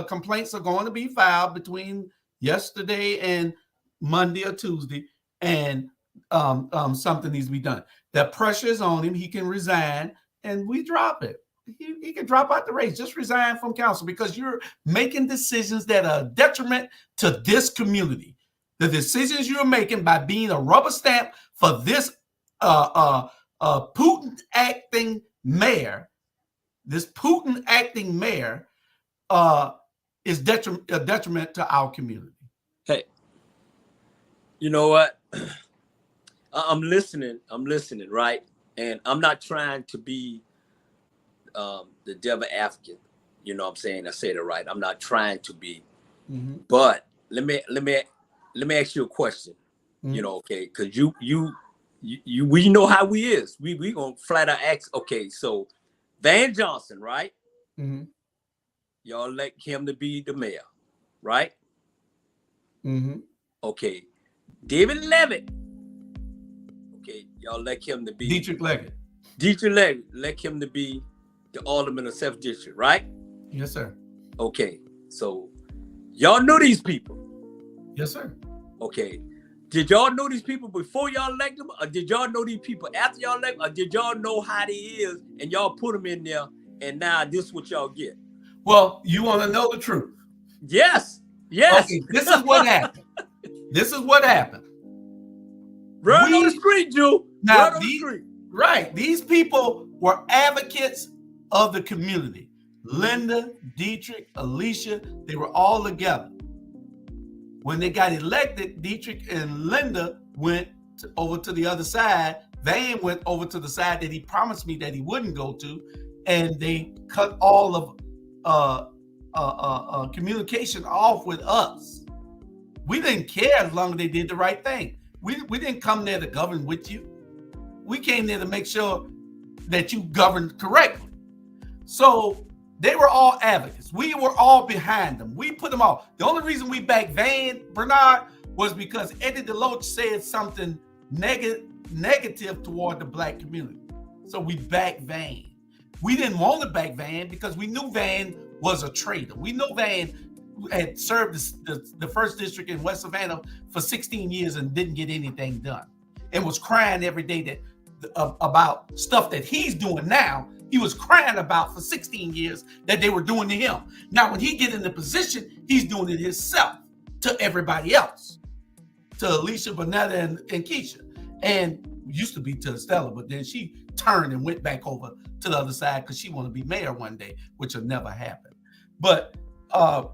complaints are going to be filed between yesterday and Monday or Tuesday, and something needs to be done. The pressure is on him. He can resign, and we drop it. He can drop out the race. Just resign from council, because you're making decisions that are a detriment to this community. The decisions you're making by being a rubber stamp for this Putin acting mayor, is a detriment to our community. Hey, you know what? I'm listening, right? And I'm not trying to be the devil advocate. You know what I'm saying? I said it right. I'm not trying to be. Mm-hmm. But let me ask you a question. Mm-hmm. You know, okay? Because we know how we is. We gonna flat out ask. Okay, so Van Johnson, right? Mm-hmm. Y'all elect him to be the mayor, right? Mm-hmm. Okay, David Levitt. Okay, y'all elect him to be Detric Leggett. Elect him to be the alderman of 7th District, right? Yes, sir. Okay, so y'all know these people. Yes, sir. Okay. Did y'all know these people before y'all elect them? Or did y'all know these people after y'all elect them? Or did y'all know how they is and y'all put them in there and now this is what y'all get? Well, you want to know the truth? Yes. Okay, this is what happened. Run on the street, Jew. Now, Run on the street. Right. These people were advocates of the community. Linda, Detric, Alicia, they were all together. When they got elected, Detric and Linda went over to the other side. Van went over to the side that he promised me that he wouldn't go to, and they cut all of communication off with us. We didn't care as long as they did the right thing. We didn't come there to govern with you. We came there to make sure that you governed correctly. So they were all advocates. We were all behind them. We put them all. The only reason we backed Van Bernard was because Eddie DeLoach said something negative toward the black community. So we backed Van. We didn't want to back Van because we knew Van was a traitor. We knew Van had served the first district in West Savannah for 16 years and didn't get anything done, and was crying every day about stuff that he's doing now. He was crying about for 16 years that they were doing to him. Now, when he get in the position, he's doing it himself to everybody else, to Alicia, Bonetta, and Keisha, and used to be to Stella, but then she turned and went back over to the other side because she wanted to be mayor one day, which will never happen. But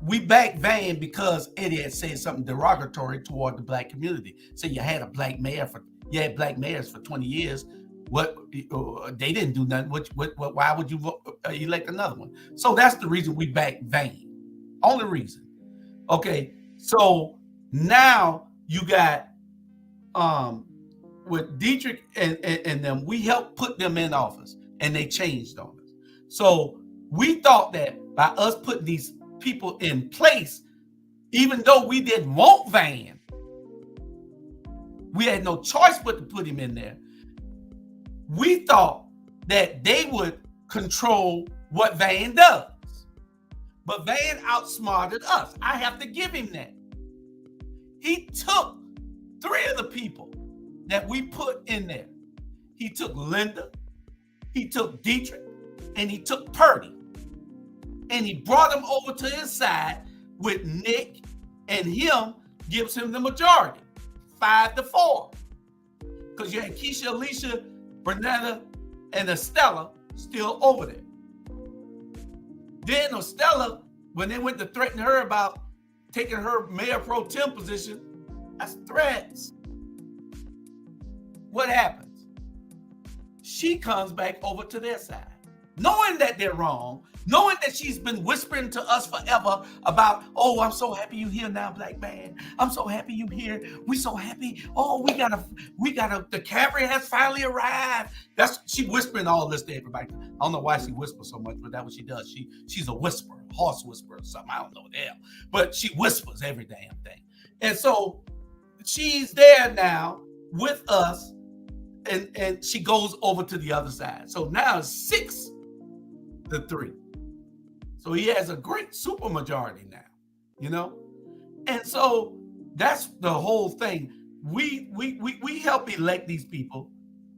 we backed Van because Eddie had said something derogatory toward the black community. So you had black mayors for 20 years. What they didn't do nothing. Why would you elect another one? So that's the reason we backed Van. Only reason. Okay, so now you got with Detric and them, we helped put them in office, and they changed on us. So we thought that by us putting these people in place, even though we didn't want Van, we had no choice but to put him in there. We thought that they would control what Van does. But Van outsmarted us. I have to give him that. He took 3 of the people that we put in there. He took Linda, he took Detric, and he took Purdy. And he brought them over to his side with Nick, and him gives him the majority, 5-4. Because you had Keisha, Alicia, Bernetta, and Estella still over there. Then Estella, when they went to threaten her about taking her mayor pro tem position, that's threats. What happens? She comes back over to their side, knowing that they're wrong, knowing that she's been whispering to us forever about, oh, I'm so happy you here now, black man. I'm so happy you here. We so happy. Oh, we gotta, the cavalry has finally arrived. She whispering all this to everybody. I don't know why she whispers so much, but that's what she does. She's a whisperer, a horse whisperer or something. I don't know what the hell, but she whispers every damn thing. And so she's there now with us, and she goes over to the other side. So now it's 6-3. So he has a great super majority now, you know? And so that's the whole thing. We help elect these people,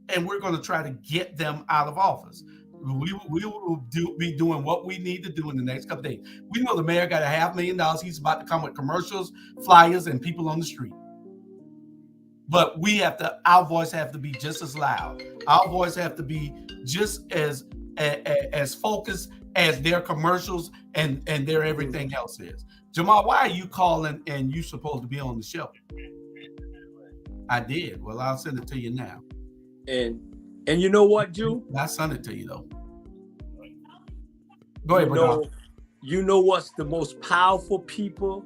and we're going to try to get them out of office. We will be doing what we need to do in the next couple days. We know the mayor got $500,000. He's about to come with commercials, flyers, and people on the street. But our voice have to be just as loud. Our voice have to be just as focused as their commercials and their everything else is. Jamal, why are you calling and you supposed to be on the show? I did. Well, I'll send it to you now. And you know what, Jew? I'll send it to you though. Go ahead, Bernard. You know what's the most powerful people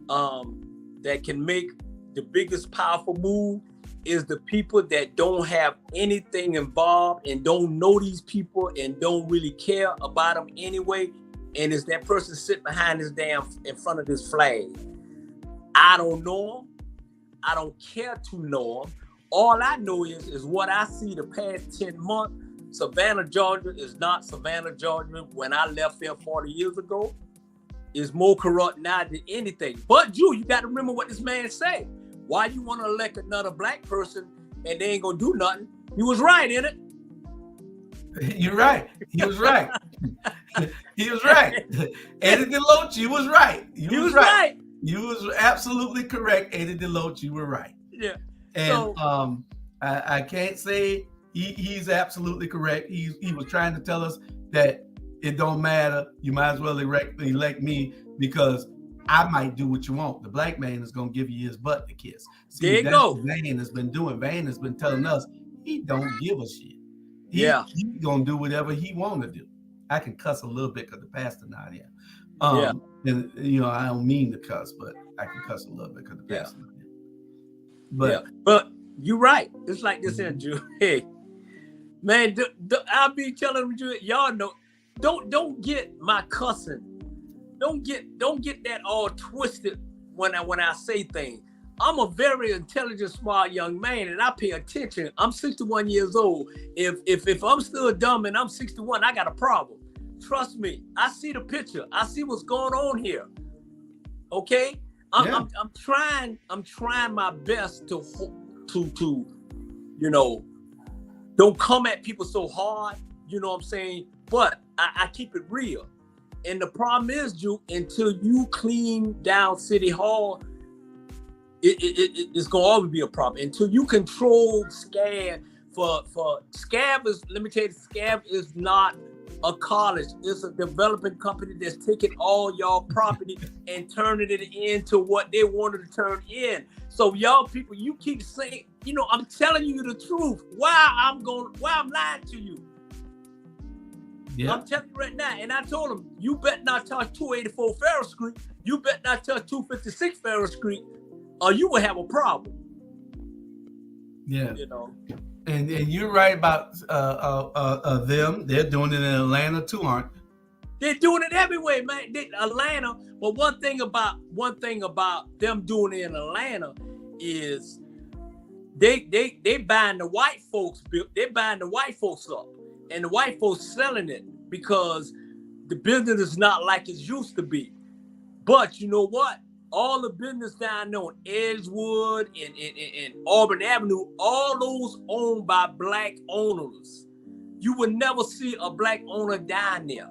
that can make the biggest powerful move is the people that don't have anything involved and don't know these people and don't really care about them anyway. And it's that person sitting behind this in front of this flag. I don't know him. I don't care to know him. All I know is what I see the past 10 months. Savannah, Georgia is not Savannah, Georgia when I left there 40 years ago. It's more corrupt now than anything. But you got to remember what this man said. Why you want to elect another black person and they ain't gonna do nothing? He was right, in it. You're right. He was right. He was right. Eddie DeLoach, you was right. You was right. You was absolutely correct, Eddie DeLoach. You were right. Yeah. And so, I can't say he's absolutely correct. He was trying to tell us that it don't matter. You might as well elect me because I might do what you want. The black man is going to give you his butt to kiss. See, there you go. What Van has been doing. Van has been telling us he don't give a shit. He's going to do whatever he want to do. I can cuss a little bit because the pastor not here. Yeah. And I don't mean to cuss, but I can cuss a little bit because the pastor not here. But but you're right. It's like this in Jew. Hey, man, I'll be telling you, y'all know, don't get my cussing. Don't get that all twisted when I say things. I'm a very intelligent, smart young man, and I pay attention. I'm 61 years old. If I'm still dumb and I'm 61, I got a problem. Trust me, I see the picture. I see what's going on here. Okay, I'm trying my best to don't come at people so hard. You know what I'm saying? But I keep it real. And the problem is, until you clean down City Hall, it's gonna always be a problem. Until you control SCAD, for SCAD is, let me tell you, SCAD is not a college. It's a developing company that's taking all y'all property and turning it into what they wanted to turn in. So y'all people, you keep saying, I'm telling you the truth. Why I'm lying to you. Yeah. I'm telling you right now, and I told him, you better not touch 284 Farrell Street. You better not touch 256 Farrell Street, or you will have a problem. Yeah. And you're right about them. They're doing it in Atlanta too, aren't they? They're doing it everywhere, man. Atlanta. But one thing about them doing it in Atlanta is they buying the white folks. They're buying the white folks up, and the white folks selling it because the business is not like it used to be. But you know what? All the business down there on Edgewood and Auburn Avenue, all those owned by black owners. You would never see a black owner down there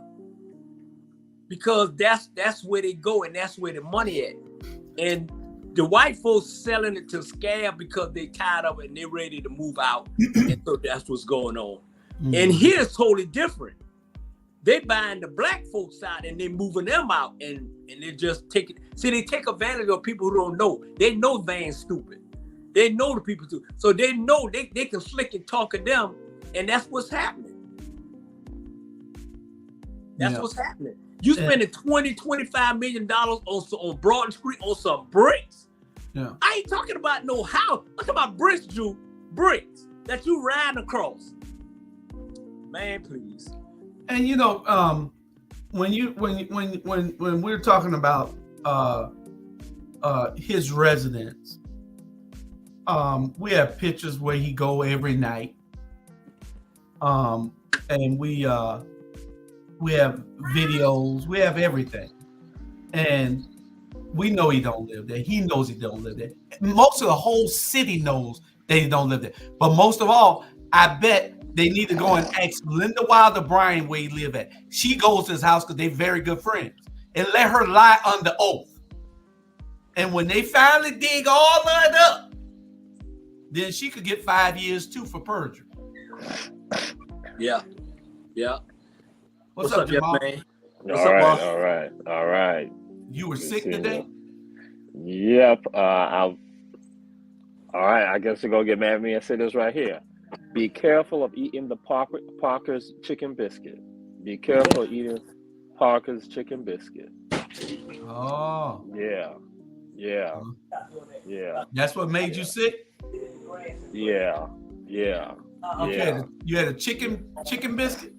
because that's where they go and that's where the money at. And the white folks selling it to SCAD because they tired of it and they're ready to move out. And so that's what's going on. Mm-hmm. And here's totally different. They buying the black folks out and they moving them out and they just take it. See, they take advantage of people who don't know. They know Van's stupid. They know the people too. So they know they can slick and talk at them, and that's what's happening. That's what's happening. You spending $20-25 million on Broad Street on some bricks. Yeah. I ain't talking about no house. I'm talking about bricks, Drew. Bricks that you riding across. Man, please. And when we're talking about his residence, we have pictures where he go every night, and we have videos, we have everything, and we know he don't live there. He knows he don't live there. Most of the whole city knows that he don't live there. But most of all, I bet they need to go and ask Linda Wilder Bryan where he live at. She goes to his house because they're very good friends. And let her lie under oath. And when they finally dig all that up, then she could get 5 years too for perjury. Yeah. What's up, Jamal? Man? All right. You were sick today? Yep. All right. I guess you're going to get mad at me and say this right here. Be careful of eating the Parker's chicken biscuit. Be careful of eating Parker's chicken biscuit. Oh. Yeah. That's what made you sick? Yeah. Okay. You had a chicken biscuit?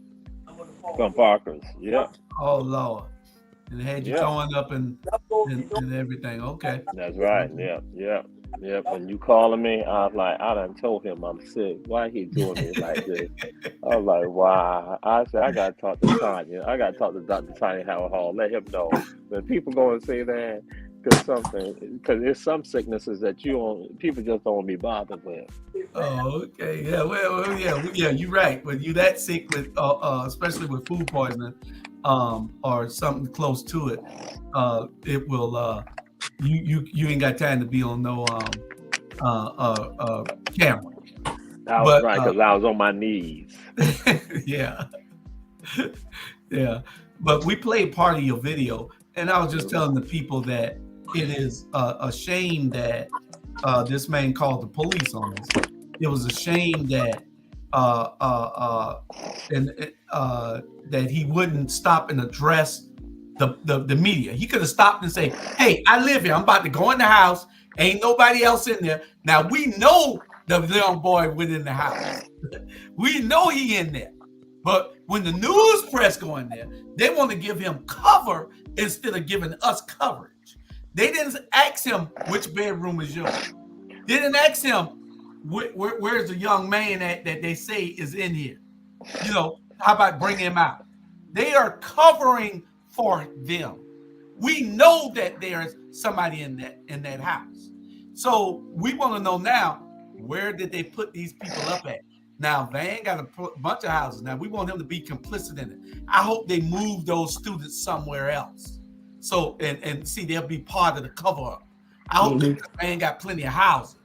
From Parker's. Yeah. Oh, Lord. And it had you throwing up and everything. Okay. That's right. Yeah. When you calling me, I was like, I done told him I'm sick. Why he doing me like this? I was like, why? I said, I got to talk to Tanya. I got to talk to Dr. Tanya Howard Hall. Let him know. When people go and say that, because there's some sicknesses that people just don't be bothered with. Oh, okay. Yeah, well, yeah, you're right. When you that sick with, especially with food poisoning, or something close to it, it will, you ain't got time to be on no camera. I was right because I was on my knees. Yeah. But we played part of your video, and I was just telling the people that it is a shame that this man called the police on us. It was a shame that that he wouldn't stop and address the media. He could have stopped and say, "Hey, I live here. I'm about to go in the house. Ain't nobody else in there." Now we know the young boy within the house. We know he in there. But when the news press go in there, they want to give him cover instead of giving us coverage. They didn't ask him which bedroom is yours. They didn't ask him where's the young man that they say is in here. You know, how about bring him out? They are covering for them. We know that there's somebody in that house. So we want to know now, where did they put these people up at? Now, Van got a bunch of houses. Now, we want him to be complicit in it. I hope they move those students somewhere else. So, and see, they'll be part of the cover-up. I hope that Van got plenty of houses.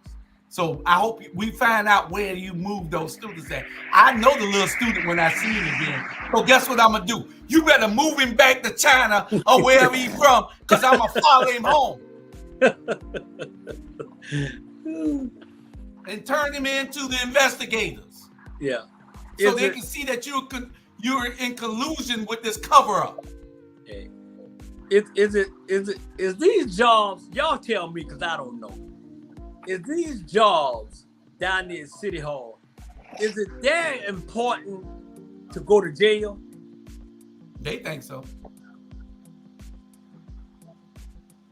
So I hope we find out where you move those students at. I know the little student when I see him again. So guess what I'm going to do? You better move him back to China or wherever he's from, because I'm going to follow him home. And turn him into the investigators. Yeah. So they can see that you're in collusion with this cover-up. Okay. Is these jobs, y'all tell me because I don't know. Is these jobs down there at City Hall, is it that important to go to jail? They think so.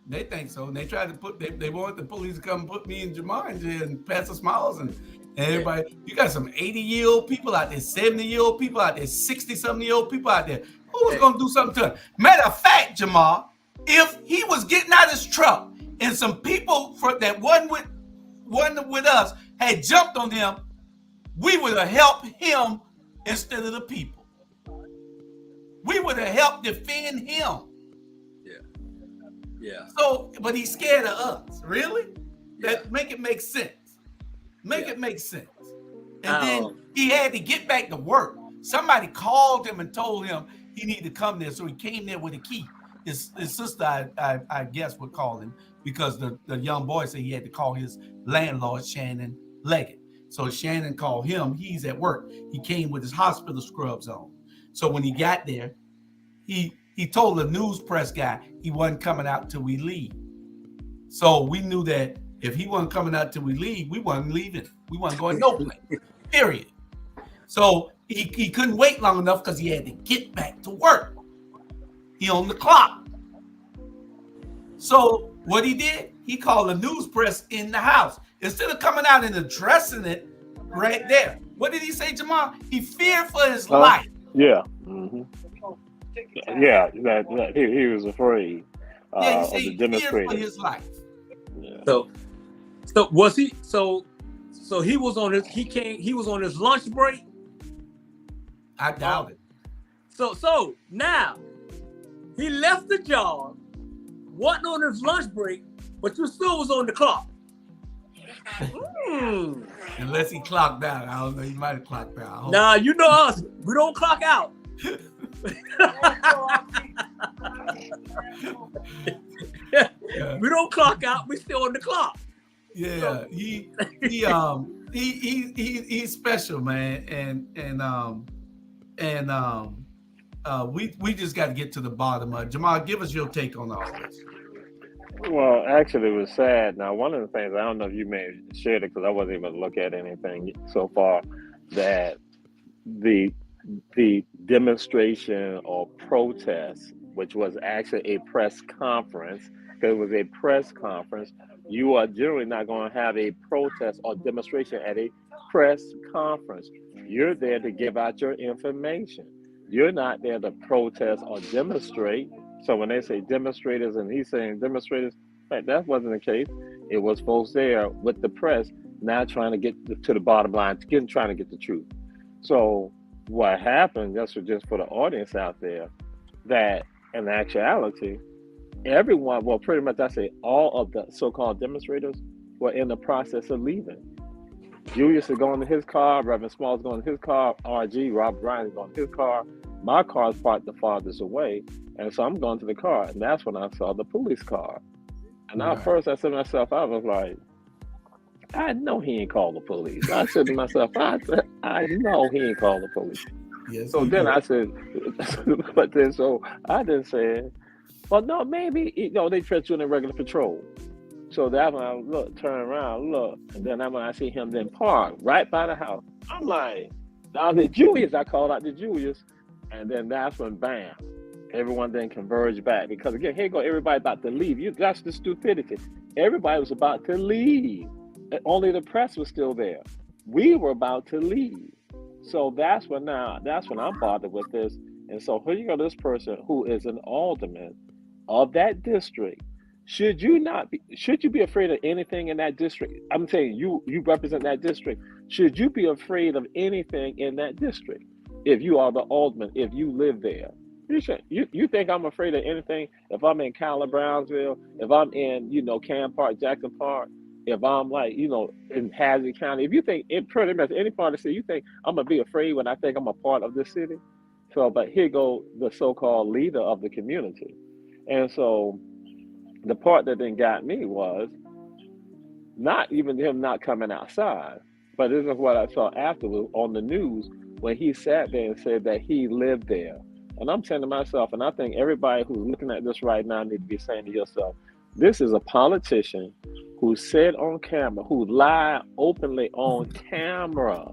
They think so. And they tried to they wanted the police to come put me and Jamar in jail and Pastor Smiles and everybody. You got some 80-year-old people out there, 70-year-old people out there, 60-something-year-old people out there. Who was going to do something to him? Matter of fact, Jamar, if he was getting out of his truck and some people that wasn't with us had jumped on him, we would have helped him instead of the people. We would have helped defend him. Yeah. So, but he's scared of us. Really? That make it make sense. Make it make sense. And then he had to get back to work. Somebody called him and told him he needed to come there, so he came there with a key. His sister, I guess, would call him because the young boy said he had to call his landlord, Shannon Leggett. So Shannon called him. He's at work. He came with his hospital scrubs on. So when he got there, he told the news press guy he wasn't coming out till we leave. So we knew that if he wasn't coming out till we leave, we wasn't leaving. We wasn't going no place, period. So he couldn't wait long enough because he had to get back to work. He on the clock. So what he did, he called the news press in the house. Instead of coming out and addressing it right there. What did he say, Jamal? He feared for his life. Yeah. Mm-hmm. Yeah, that he was afraid he said of the demonstrators. For his life. Yeah. So was he? So he was on his. He was on his lunch break. I doubt it. So now he left the job, wasn't on his lunch break, but you still was on the clock. Unless he clocked out. I don't know. He might have clocked out. Nah, you know us. We don't clock out. We don't clock out. We still on the clock. Yeah, he's special, man, and we just got to get to the bottom of it. Jamal, give us your take on all this. Well, actually, it was sad. Now, one of the things, I don't know if you may have shared it because I wasn't able to look at anything so far, that the demonstration or protest, which was actually a press conference, because it was a press conference, you are generally not going to have a protest or demonstration at a press conference. You're there to give out your information. You're not there to protest or demonstrate. So when they say demonstrators and he's saying demonstrators, that wasn't the case. It was folks there with the press now trying to get to the bottom line, trying to get the truth. So what happened, just for the audience out there, that in actuality, everyone, well, pretty much I say all of the so-called demonstrators were in the process of leaving. Julius is going to his car, Reverend Small is going to his car, RG, Rob Bryan is going to his car. My car is parked the farthest away, and so I'm going to the car, and that's when I saw the police car. And at first I said to myself, I was like, I know he ain't called the police. I said to myself, I know he ain't called the police. Yes. So then I said, but then so I then said, well, no, maybe they trust you in a regular patrol. So that's when I turn around, look, and then when I see him then park right by the house. I'm like, now the Julius, I called out the Julius, and then that's when bam, everyone then converged back because again, here go everybody about to leave. That's the stupidity. Everybody was about to leave. Only the press was still there. We were about to leave. So that's when I'm bothered with this. And so here you go, this person who is an alderman of that district. Should you be afraid of anything in that district? I'm saying you represent that district. Should you be afraid of anything in that district? If you are the alderman, if you live there. You think I'm afraid of anything if I'm in Cowart, Brownsville, if I'm in, Cam Park, Jackson Park, if I'm in Hazard County, if you think in pretty much any part of the city, you think I'm gonna be afraid when I think I'm a part of this city? So, but here go the so-called leader of the community. And so the part that then got me was not even him not coming outside, but this is what I saw afterwards on the news when he sat there and said that he lived there. And I'm saying to myself, and I think everybody who's looking at this right now need to be saying to yourself, this is a politician who said on camera, who lied openly on camera.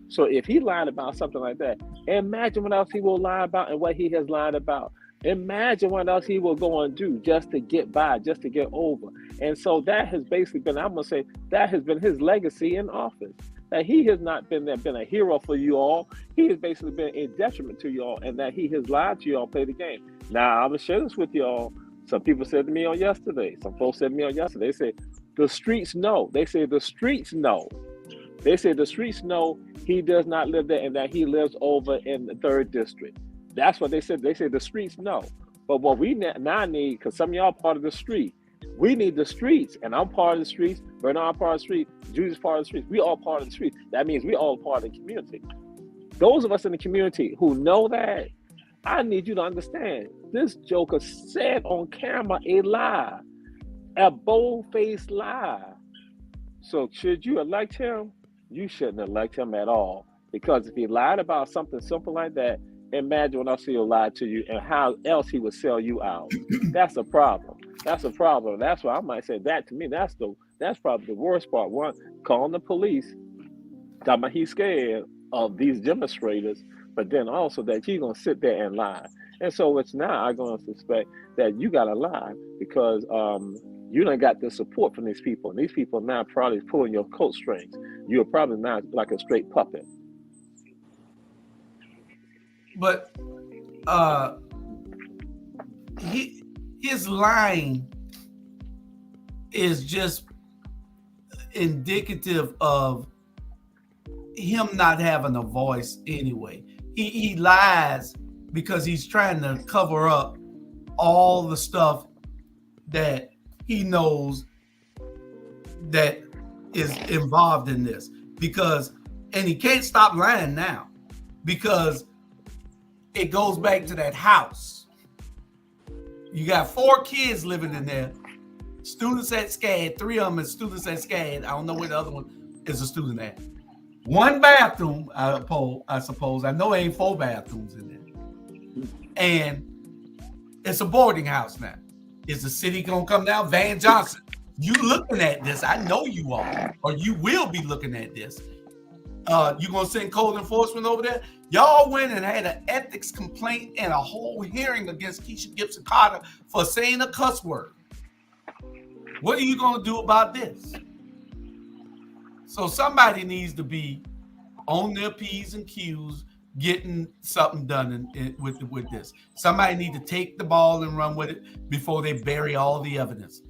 So if he lied about something like that, imagine what else he will lie about and what he has lied about. Imagine what else he will go and do just to get by, just to get over. And so that has basically been, I'm going to say, that has been his legacy in office. That he has not been a hero for you all. He has basically been a detriment to you all, and that he has lied to you all, play the game. Now, I'm going to share this with you all. Some people said to me on yesterday, they said, the streets know. They say the streets know. They say the streets know he does not live there and that he lives over in the 3rd district. That's what they said. They say the streets know. But what we now need, because some of y'all part of the street, we need the streets. And I'm part of the streets, Bernard part of the street, Judy's part of the streets. We all part of the streets. That means we all part of the community. Those of us in the community who know that, I need you to understand, this joker said on camera a lie, a bold-faced lie. So should you elect him? You shouldn't elect him at all. Because if he lied about something simple like that, imagine what else he'll lie to you and how else he would sell you out. That's a problem. That's a problem. That's why I might say that to me, that's probably the worst part. One, calling the police, talking about he's scared of these demonstrators, but then also that he's going to sit there and lie. And so it's now I'm going to suspect that you got to lie because you done got the support from these people. And these people now probably pulling your coat strings. You're probably not like a straight puppet. But his lying is just indicative of him not having a voice anyway. He lies because he's trying to cover up all the stuff that he knows that is involved in this. And he can't stop lying now because it goes back to that house. You got 4 kids living in there, students at SCAD, 3 of them are students at SCAD. I don't know where the other one is a student at. 1 bathroom, I suppose. I know there ain't 4 bathrooms in there. And it's a boarding house now. Is the city gonna come down? Van Johnson, you looking at this, I know you are, or you will be looking at this. You gonna send code enforcement over there? Y'all went and had an ethics complaint and a whole hearing against Keisha Gibson Carter for saying a cuss word. What are you gonna do about this? So somebody needs to be on their P's and Q's, getting something done with this. Somebody need to take the ball and run with it before they bury all the evidence.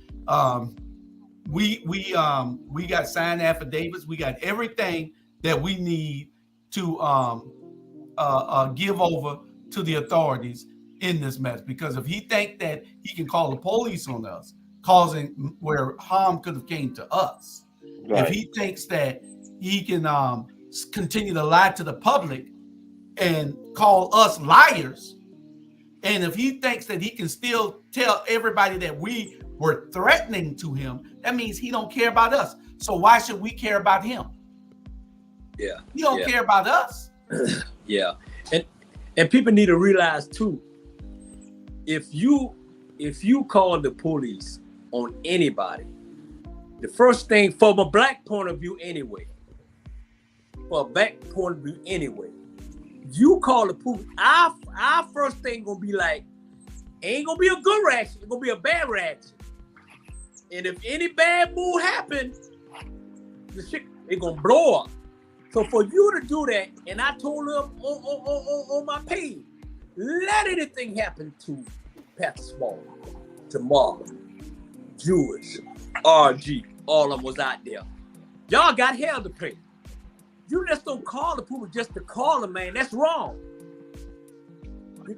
We got signed affidavits. We got everything that we need to give over to the authorities in this mess. Because if he think that he can call the police on us, causing where harm could have came to us, right. If he thinks that he can continue to lie to the public and call us liars, and if he thinks that he can still tell everybody that we we're threatening to him, that means he don't care about us. So why should we care about him? Yeah. He don't care about us. Yeah. And people need to realize too, if you call the police on anybody, the first thing from a black point of view anyway, you call the police, our first thing gonna be like, ain't gonna be a good reaction, it's gonna be a bad reaction. And if any bad move happens, the shit it gonna blow up. So for you to do that, and I told him on my page, let anything happen to Pastor Small, to Marvin, Jewish, RG, all of them was out there. Y'all got hell to pay. You just don't call the people just to call them, man. That's wrong.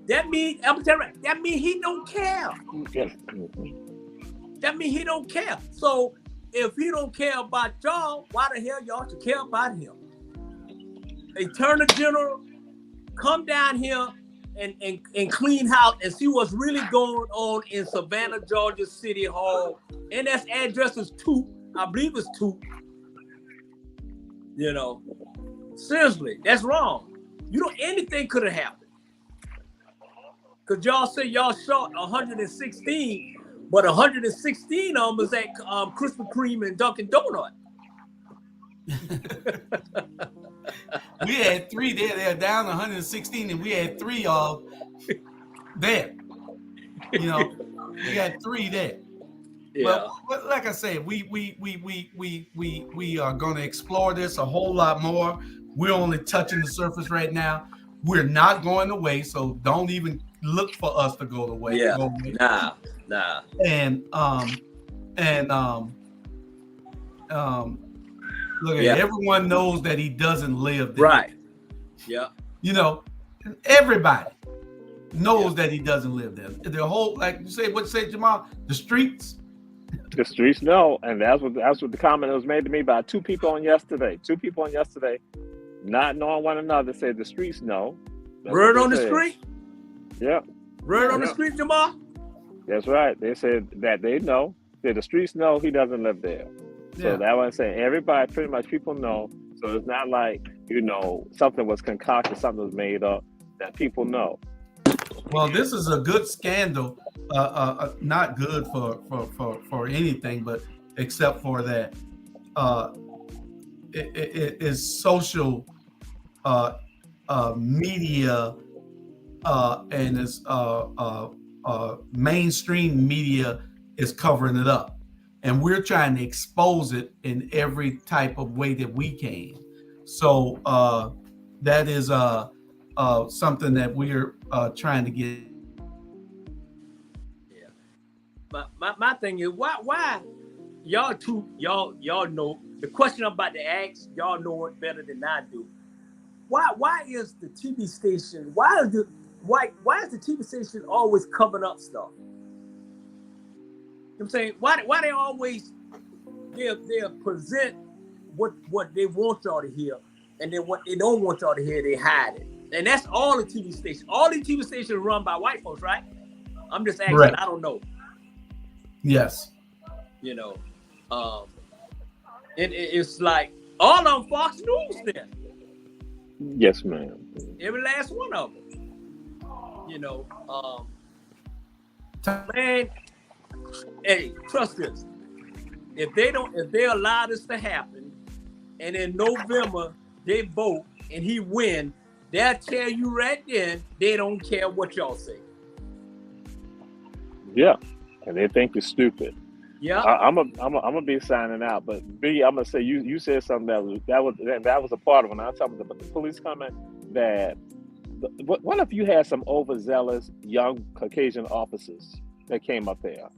That means, I'm telling you, that means he don't care. That means he don't care. So if he don't care about y'all, why the hell y'all should care about him? Attorney General, come down here and clean house and see what's really going on in Savannah, Georgia City Hall. And that's address is 2. I believe it's 2. You know, seriously, that's wrong. You know, anything could have happened. Because y'all say y'all shot 116, but 116 of them was at Krispy Kreme and Dunkin' Donut. We had 3 there. They're down 116, and we had 3 there. You know, we had 3 there. Yeah. But like I said, we are going to explore this a whole lot more. We're only touching the surface right now. We're not going away, so don't even look for us to go away. Yeah. Go away. Nah. And look at everyone knows that he doesn't live there. Right. Yeah. You know, everybody knows that he doesn't live there. The whole, like you say, what you say, Jamal? The streets. The streets know, and that's what the comment was made to me by 2 people on yesterday. 2 people on yesterday, not knowing one another, said the streets know. Word on the street. Yep. Word on the street, Jamal. That's right. They said that they know. That the streets know he doesn't live there. So that was saying everybody, pretty much people know. So it's not like, you know, something was concocted, something was made up, that people know. Well, this is a good scandal. Not good for anything, but except for that, it is social media and it's mainstream media is covering it up, and we're trying to expose it in every type of way that we can. So that is something that we're trying to get. My thing is why y'all know the question I'm about to ask, y'all know it better than I do. Why is the TV station why is the TV station always covering up stuff? You know what I'm saying, why they always they'll present what they want y'all to hear, and then what they don't want y'all to hear, they hide it. And that's all the TV stations. All the TV stations run by white folks, right? I'm just asking. Right. I don't know. Yes. You know, it's like all on Fox News then. Yes, ma'am. Every last one of them. You know, man, hey, trust this. If they allow this to happen, and in November they vote and he win, they'll tell you right then they don't care what y'all say. Yeah, and they think you're stupid. Yeah, I'm gonna be signing out, but B, I'm gonna say you said something that was a part of when I was talking about the police comment. That what if you had some overzealous young Caucasian officers that came up there?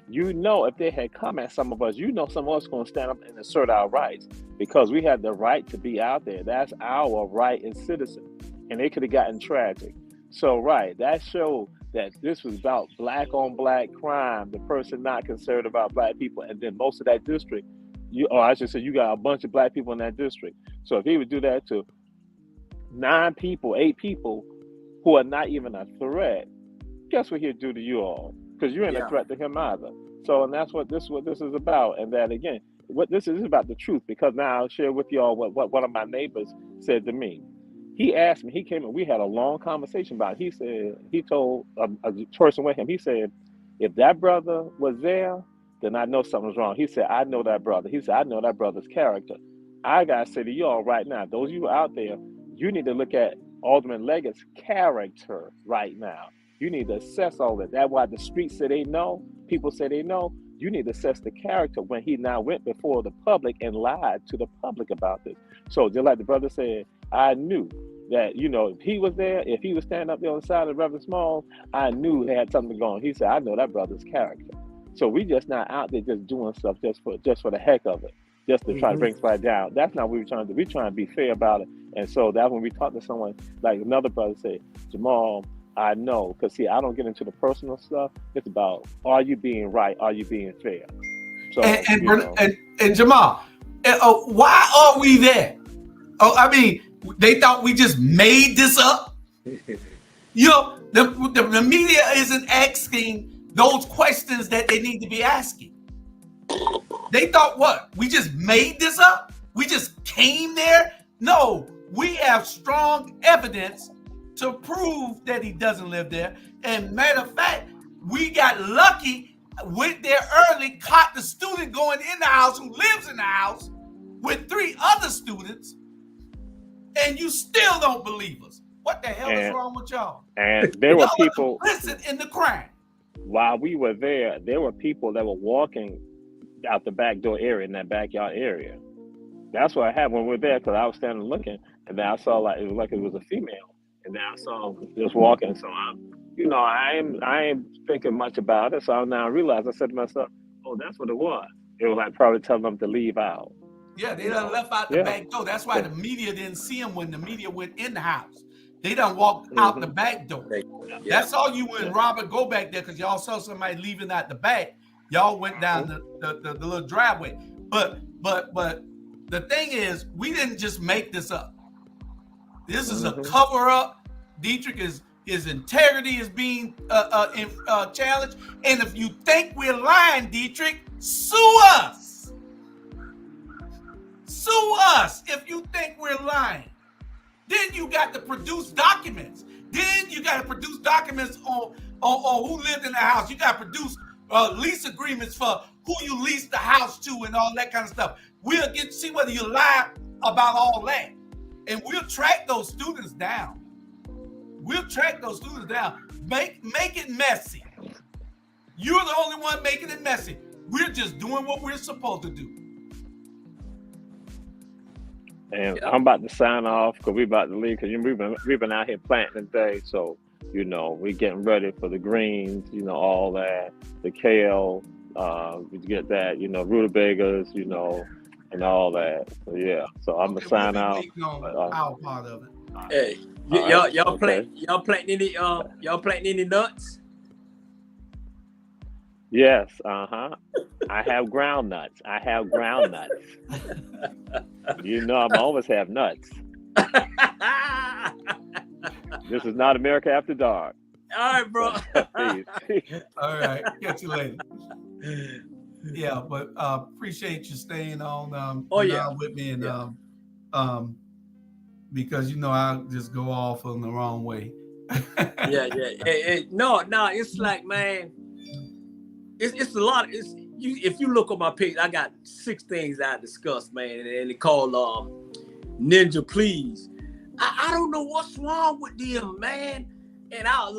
You know, if they had come at some of us, you know, some of us going to stand up and assert our rights because we have the right to be out there. That's our right as citizens, and they could have gotten tragic. So, right, that showed that this was about black on black crime. The person not concerned about black people, and then most of that district, you got a bunch of black people in that district. So if he would do that to 8 people who are not even a threat, guess what he'd do to you all? Because you ain't a threat to him either. So, and that's what this is about. And that again, what this is about the truth. Because now I'll share with y'all what one of my neighbors said to me. He asked me. He came and we had a long conversation about it. He said he told a person with him. He said, if that brother was there, then I know something's wrong. He said, I know that brother. He said, I know that brother's character. I gotta say to y'all right now, those of you out there, you need to look at Alderman Leggett's character right now. You need to assess all that. That's why the streets say they know, people say they know. You need to assess the character when he now went before the public and lied to the public about this. So just like the brother said, I knew that, if he was there, if he was standing up there on the side of Reverend Small, I knew he had something going on. He said, I know that brother's character. So we just not out there just doing stuff just for the heck of it, just to try to bring somebody down. That's not what we're trying to do. We're trying to be fair about it. And so that's when we talk to someone, like another brother said, Jamal, I know, because see, I don't get into the personal stuff. It's about, are you being right? Are you being fair? So and Jamal, why are we there? Oh, I mean, they thought we just made this up. The media isn't asking those questions that they need to be asking. They thought what? We just made this up? We just came there? No, we have strong evidence to prove that he doesn't live there. And matter of fact, we got lucky, went there early, caught the student going in the house who lives in the house with 3 other students, and you still don't believe us. What the hell is wrong with y'all? And there were people complicit in the crime. While we were there were people that were walking out the back door area, in that backyard area. That's what happened when we were there, because I was standing looking, and then I saw it was a female, and then I saw just walking. So I ain't thinking much about it. So now I realized, I said to myself, oh, that's what it was. It was like probably telling them to leave out. Yeah, they done left out the back door. That's why the media didn't see them when the media went in the house. They done walked out the back door. That's all you and Robert go back there, because y'all saw somebody leaving out the back. Y'all went down the little driveway. But the thing is, we didn't just make this up. This is a cover up. Detric his integrity is being challenged. And if you think we're lying, Detric, sue us. Sue us if you think we're lying. Then you got to produce documents. Then you got to produce documents on who lived in the house. You got to produce lease agreements for who you leased the house to and all that kind of stuff. We'll see whether you lie about all that. And we'll track those students down. Make it messy. You're the only one making it messy. We're just doing what we're supposed to do. And I'm about to sign off, because we're about to leave, because we've been out here planting today. So, we're getting ready for the greens, all that, the kale, we get that, rutabagas, and all that. So, yeah. So I'm gonna sign out. Our part of it. Hey, y'all planting any nuts? Yes, I have ground nuts. I'm always have nuts. This is not America After Dark. All right, bro. All right, catch you later. Yeah, but appreciate you staying on with me, and because I just go off on the wrong way. Yeah. Hey, no, it's like, man, it's a lot. If you look on my page, I got 6 things I discussed, man, and they call Ninja Please. I don't know what's wrong with them, man. And I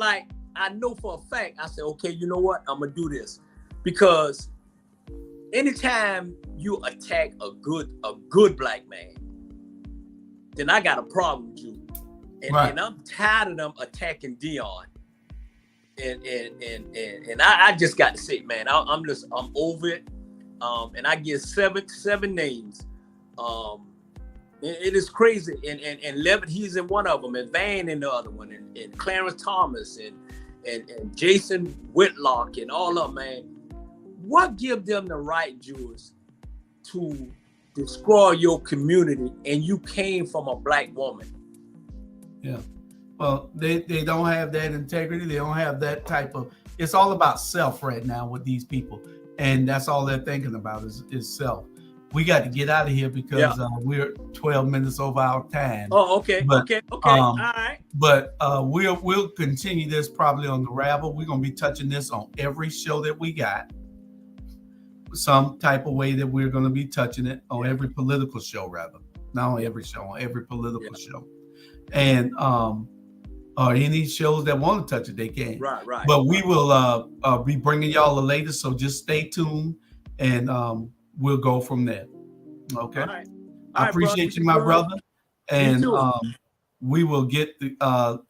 know for a fact, I said, okay, you know what? I'm gonna do this, because anytime you attack a good black man, then I got a problem with you. And I'm tired of them attacking Dion. And I just got to say, man, I'm over it. And I get seven names. It is crazy. And Levitt, he's in one of them, and Van in the other one, and Clarence Thomas and Jason Whitlock and all of them, man. What give them the right, Jews, to destroy your community, and you came from a black woman? Yeah. Well, they don't have that integrity. They don't have that type of, it's all about self right now with these people. and that's all they're thinking about is self. We got to get out of here because we're 12 minutes over our time. Oh, okay, okay. All right. But we'll continue this probably on the Rabble. We're gonna be touching this on every show that we got. Some type of way that we're gonna be touching it on every political show, rather. Not on every show, on every political show. And or any shows that want to touch it, they can. Right. But we will be bringing y'all the latest, so just stay tuned, and we'll go from there. Okay. All right. I appreciate you, my brother, and we will get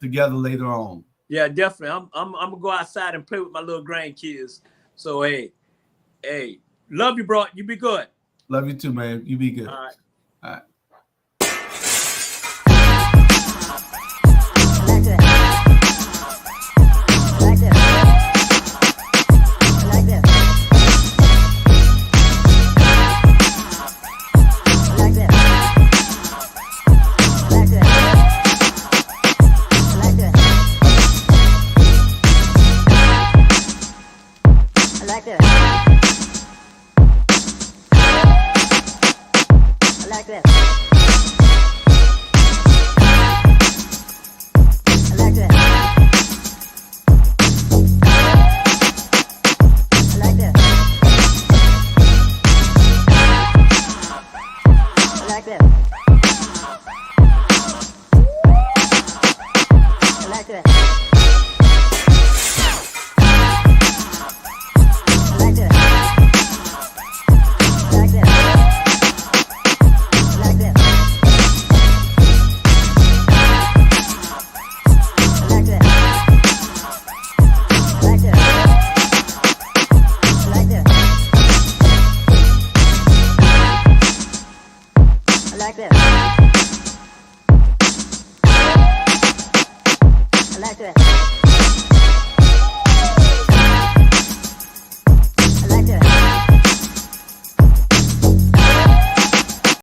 together later on. Yeah, definitely. I'm gonna go outside and play with my little grandkids. So hey, love you, bro. You be good. Love you too, man. You be good. All right. All right. I like that.